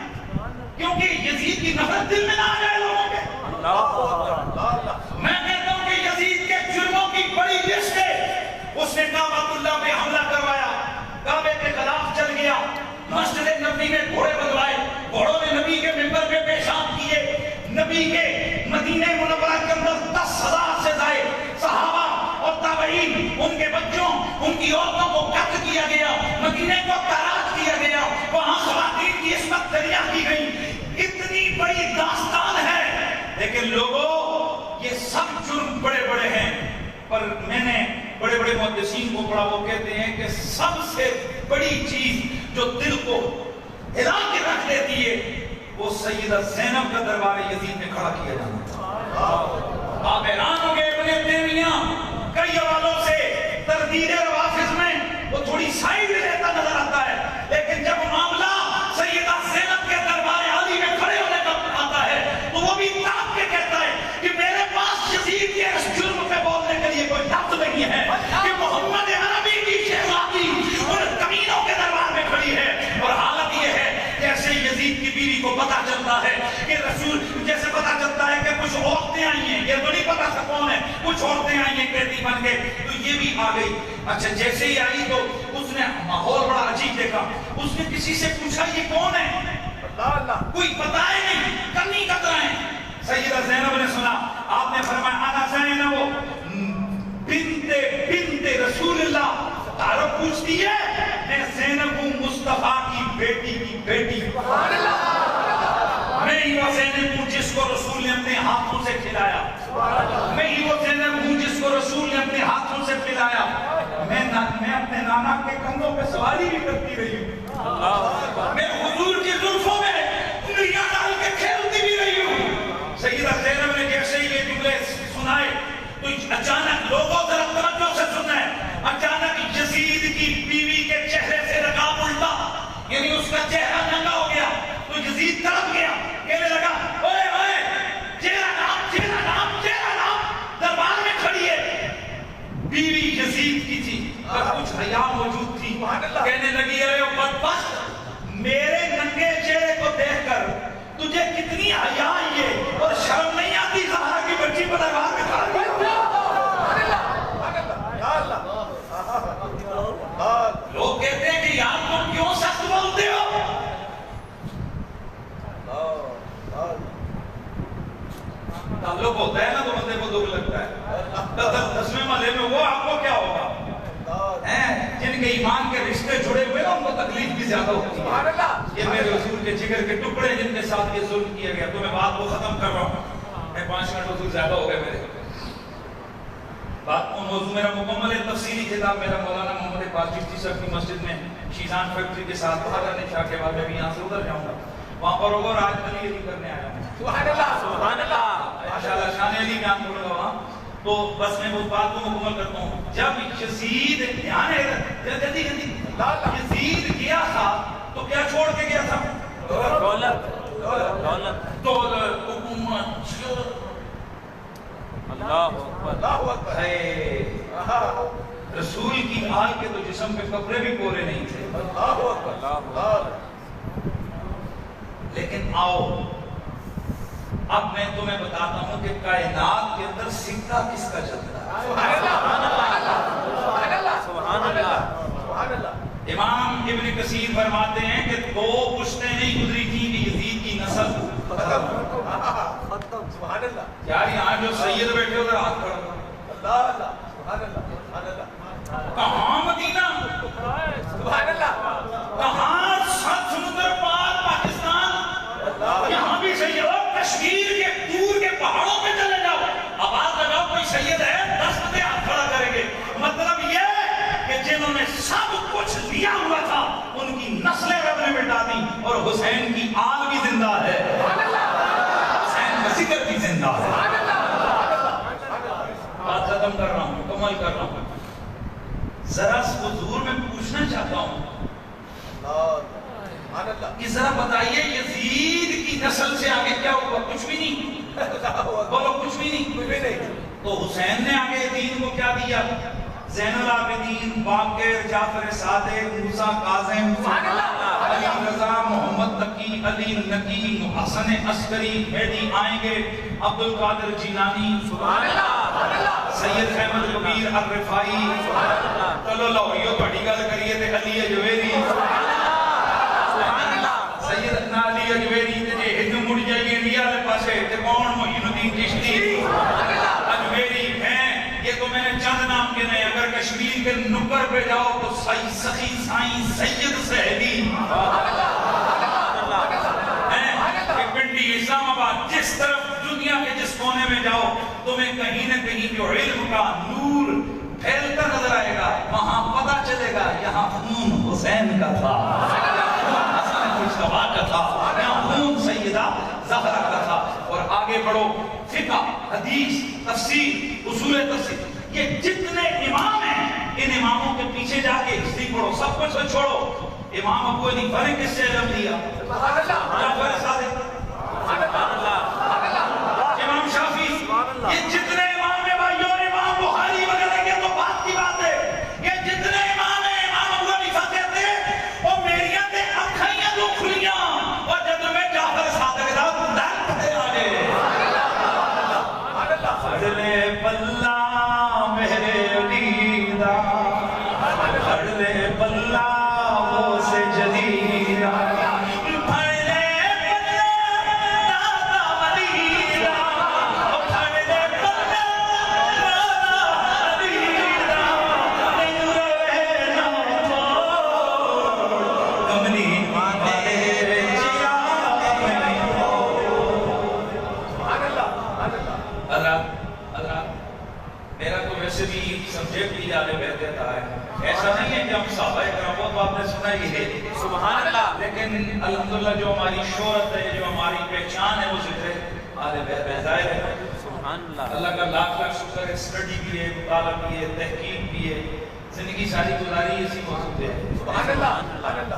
S1: نبی کے مدینہ منورہ کے اندر 10,000 سے زائد صحابہ اور تابعین، ان کے بچوں، ان کی عورتوں کو قتل کیا گیا، مدینے کو تاراج کیا گیا، وہاں خواتین کی عصمت دریا کی گئی. اتنی بڑی داستان ہے. لیکن لوگوں یہ سب جرم بڑے بڑے ہیں، پر میں نے بڑے بڑے محدثین کو پڑھا، وہ کہتے ہیں کہ سب سے بڑی چیز جو دل کو ہلا کے رکھ دیتی ہے وہ سیدہ زینب کا دربار یزید میں کھڑا کیا جانا. آپ حیران ہو گئے ابن تیمیہ کئی حوالوں سے تردید روافض میں وہ تھوڑی سائیڈ لیتا نظر آتا ہے، لیکن جب معاملہ سیدہ زینب کے دربار عالی میں کھڑے ہونے کا آتا ہے تو وہ بھی تاپ کے کہتا ہے کہ میرے پاس یزید کے اس جرم پہ بولنے کے لیے کوئی لفظ نہیں ہے کہ محمد عربی کی شہزادی ان کمینوں کے دربار میں کھڑی ہے. اور حالت یہ ہے جیسے یزید کی بیوی کو پتا چلتا ہے کہ رسول، جیسے پتا چلتا ہے کہ کچھ عورتیں آئی ہیں، یہ تو نہیں پتا تھا کون ہے، کچھ عورتیں آئی ہیں قیدی بن کے، تو یہ بھی آ گئی. اچھا جیسے ہی آئی تو اس نے ماحول بڑا عجیب دیکھا، اس نے کسی سے پوچھا یہ کون ہے؟ اللہ کوئی بتائے نہیں، کنی کترائیں. سیدہ زینب نے سنا، آپ نے فرمایا انا زینب بنت رسول اللہ. تعارف پوچھتی ہے، میں زینب ہوں مصطفیٰ کی بیٹی کی بیٹی. میں ہی وہ زینب ہوں جس کو رسول نے اپنے ہاتھوں سے کھلایا. میں ہی وہ زینب ہوں جس کو رسول نے اپنے ہاتھوں سے پلایا. میں اپنے نانا کے کندھوں پہ سواری بھی کرتی رہی ہوں. میں حضور کی زلفوں میں انگلیاں ڈال کے کھیلتی بھی رہی ہوں. سیدہ زینب نے جیسے ہی یہ جملے سنائے تو اچانک لوگوں ذرا توجہ سے سننا ہے، اچانک یزید کی بیوی کے چہرے سے لگام الٹا، یعنی اس کا چہرہ ننگا ہو گیا. تو یزید تڑپ گیا، کہنے لگا اوے اوے چہرہ نام چہرہ نام چہرہ نام. دربار میں کھڑی ہے، بیوی یزید کی تھی پر کچھ حیا موجود تھی. کہنے لگی اے بدبخت، میرے ننگے چہرے کو دیکھ کر تجھے کتنی حیا آئی ہے اور شرم نہیں آتی زہرا کی بچی کو دربار میں کھڑا کیا. لوگ کہتے ہیں کہ یار تم کیوں سخت بولتے ہو؟ تعلق ہوتا ہے نا تو بندے کو دکھ لگتا ہے. 10ویں محلے میں وہ آپ کو کیا ہوگا؟ جن کے ایمان کے رشتے جڑے ہوئے ان کو تکلیف بھی زیادہ ہوتی ہے. یہ میرے حضور کے جگر کے ٹکڑے جن کے ساتھ یہ ظلم کیا گیا. تو میں بات کو ختم کر رہا ہوں، میں 5 منٹ حضور زیادہ ہو گئے میرے بات کو. موضوع میرا مکمل ہے، تفصیلی کتاب میرا مولانا محمد اقبال چشتی صاحب کی مسجد میں شیزان فیکٹری کے ساتھ باہر نے شاہ کے بعد میں بھی یہاں سے ادھر جاؤں گا، وہاں پر ہوگا اور آج علی علی کرنے آیا ہوں.
S3: سبحان اللہ سبحان اللہ.
S1: ماشاءاللہ شان علی بیان کروں گا وہاں. تو بس میں اس بات کو مکمل کرتا ہوں. جب یزید یزید گیا تھا تو کیا چھوڑ کے گیا تھا؟
S3: دولت
S1: دولت حکومت.
S3: اللہ اکبر.
S1: رسول کی آل کے تو جسم پہ کپڑے بھی پورے نہیں تھے. لیکن آؤ اب میں تمہیں بتاتا ہوں کہ کائنات کے اندر سکہ کس کا چلتا ہے. امام ابن کثیر فرماتے ہیں کہ 2 پشتیں نہیں گزری تھی کہ یزید کی نسل یار یہاں جو سید بیٹھے ادھر ہاتھ کھڑا. کہاں مدینہ، کہاں 7 سمندر پار پاکستان، یہاں بھی سید ہو. کشمیر کے دور کے پہاڑوں پہ چلے جاؤ، آواز لگاؤ کوئی سید ہے، 10 بندے ہاتھ کھڑا کریں گے. مطلب یہ کہ جنہوں نے سب کچھ لیا ہوا تھا ان کی نسلیں رب نے مٹا دی اور حسین کی آل بھی زندہ ہے، حسین کا ذکر بھی زندہ ہے. بات ختم کر رہا ہوں، مکمل کر رہا ہوں. ذرا حضور میں پوچھنا چاہتا ہوں کہ ذرا بتائیے یزید کی نسل سے آگے کیا ہوا؟ کچھ بھی نہیں. بولو کچھ بھی نہیں. تو حسین نے آگے دین کو کیا دیا؟ زین العابدین، باقر، جعفر صادق، موسیٰ کاظم، علی رضا، محمد تقی، علی نقی، حسن عسکری، مہدی آئیں گے، عبد القادر جیلانی، سید احمد کبیر الرفائی. چلو لاہوریو بڑی گل کریے تے علی اجویری، سید علی اجویری. تے جے ہن مڑ جائیے انڈیا دے پاسے تے کون؟ کشمیر کے نکر پہ جاؤ تو سخی سائیں سید سہیلی کہ پنڈی اسلام آباد، جس طرف دنیا کے جس کونے میں جاؤ تمہیں کہیں نہ کہیں جو علم کا نور پھیلتا نظر آئے گا، وہاں پتہ چلے گا یہاں خون حسین کا تھا، حسن مصطفیٰ کا تھا، یہاں خون سیدہ زہرا کا تھا۔ اور آگے بڑھو، فقہ، حدیث، تفسیر، اصول تفسیر، یہ جتنے امام ہیں ان اماموں کے پیچھے جا کے ہسٹری پڑھو، سب کچھ چھوڑو۔ امام ابو حنیفہ نے کس سے علم لیا؟ جعفر صادق، امام شافعی، یہ جتنے امام ہیں بھائیوں، امام بخاری وغیرہ کے تو بات کی بات ہے، یہ جتنے امام ہیں امام ابو حنیفہ کہتے ہیں وہ میریاں تے اکھائیاں تو کھلیاں اور جب میں جعفر صادق دا دل پہ آگے فضلِ پلہ میرے علیدہ فضلِ پلہ وہ سے جدیدہ
S3: سبحان اللہ۔
S1: لیکن الحمدللہ جو ہماری شہرت ہے، جو ہماری پہچان ہے، وہ ذکر آل بیت ظاہر ہے۔
S3: سبحان اللہ۔
S1: اللہ کا لاکھ لاکھ شکر ہے، اسٹڈی بھی ہے، مطالعہ بھی ہے، تحقیق بھی ہے، زندگی ساری گزاری اسی موضوع پہ ہے۔
S2: سبحان اللہ۔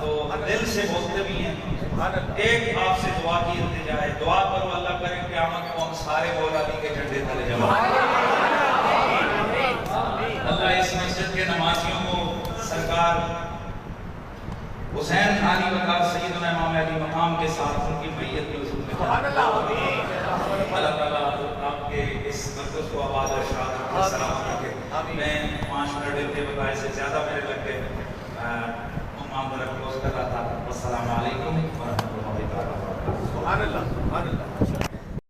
S1: تو دل سے بولتے بھی ہیں۔ ایک آپ سے دعا کی التجا ہے، دعا کرو اللہ کرے قیامت کو ہم سارے مولا علی کے جھنڈے تلے جمع اللہ اس مسجد کے نمازیوں کو سرکار حسین علی وقار سیدنا امام علی مقام کے ساتھ ان کی میت کے حضور میں اللہ تعالیٰ آپ کے اس مرکز کو آباد اور شاد رکھے، سلامت رکھے۔ میں 5 منٹ کے بتائے سے زیادہ میرے لگ گئے، امام ذرا کلوز کر رہا تھا۔ السلام علیکم ورحمۃ اللہ وبرکاتہ۔
S2: سبحان اللہ۔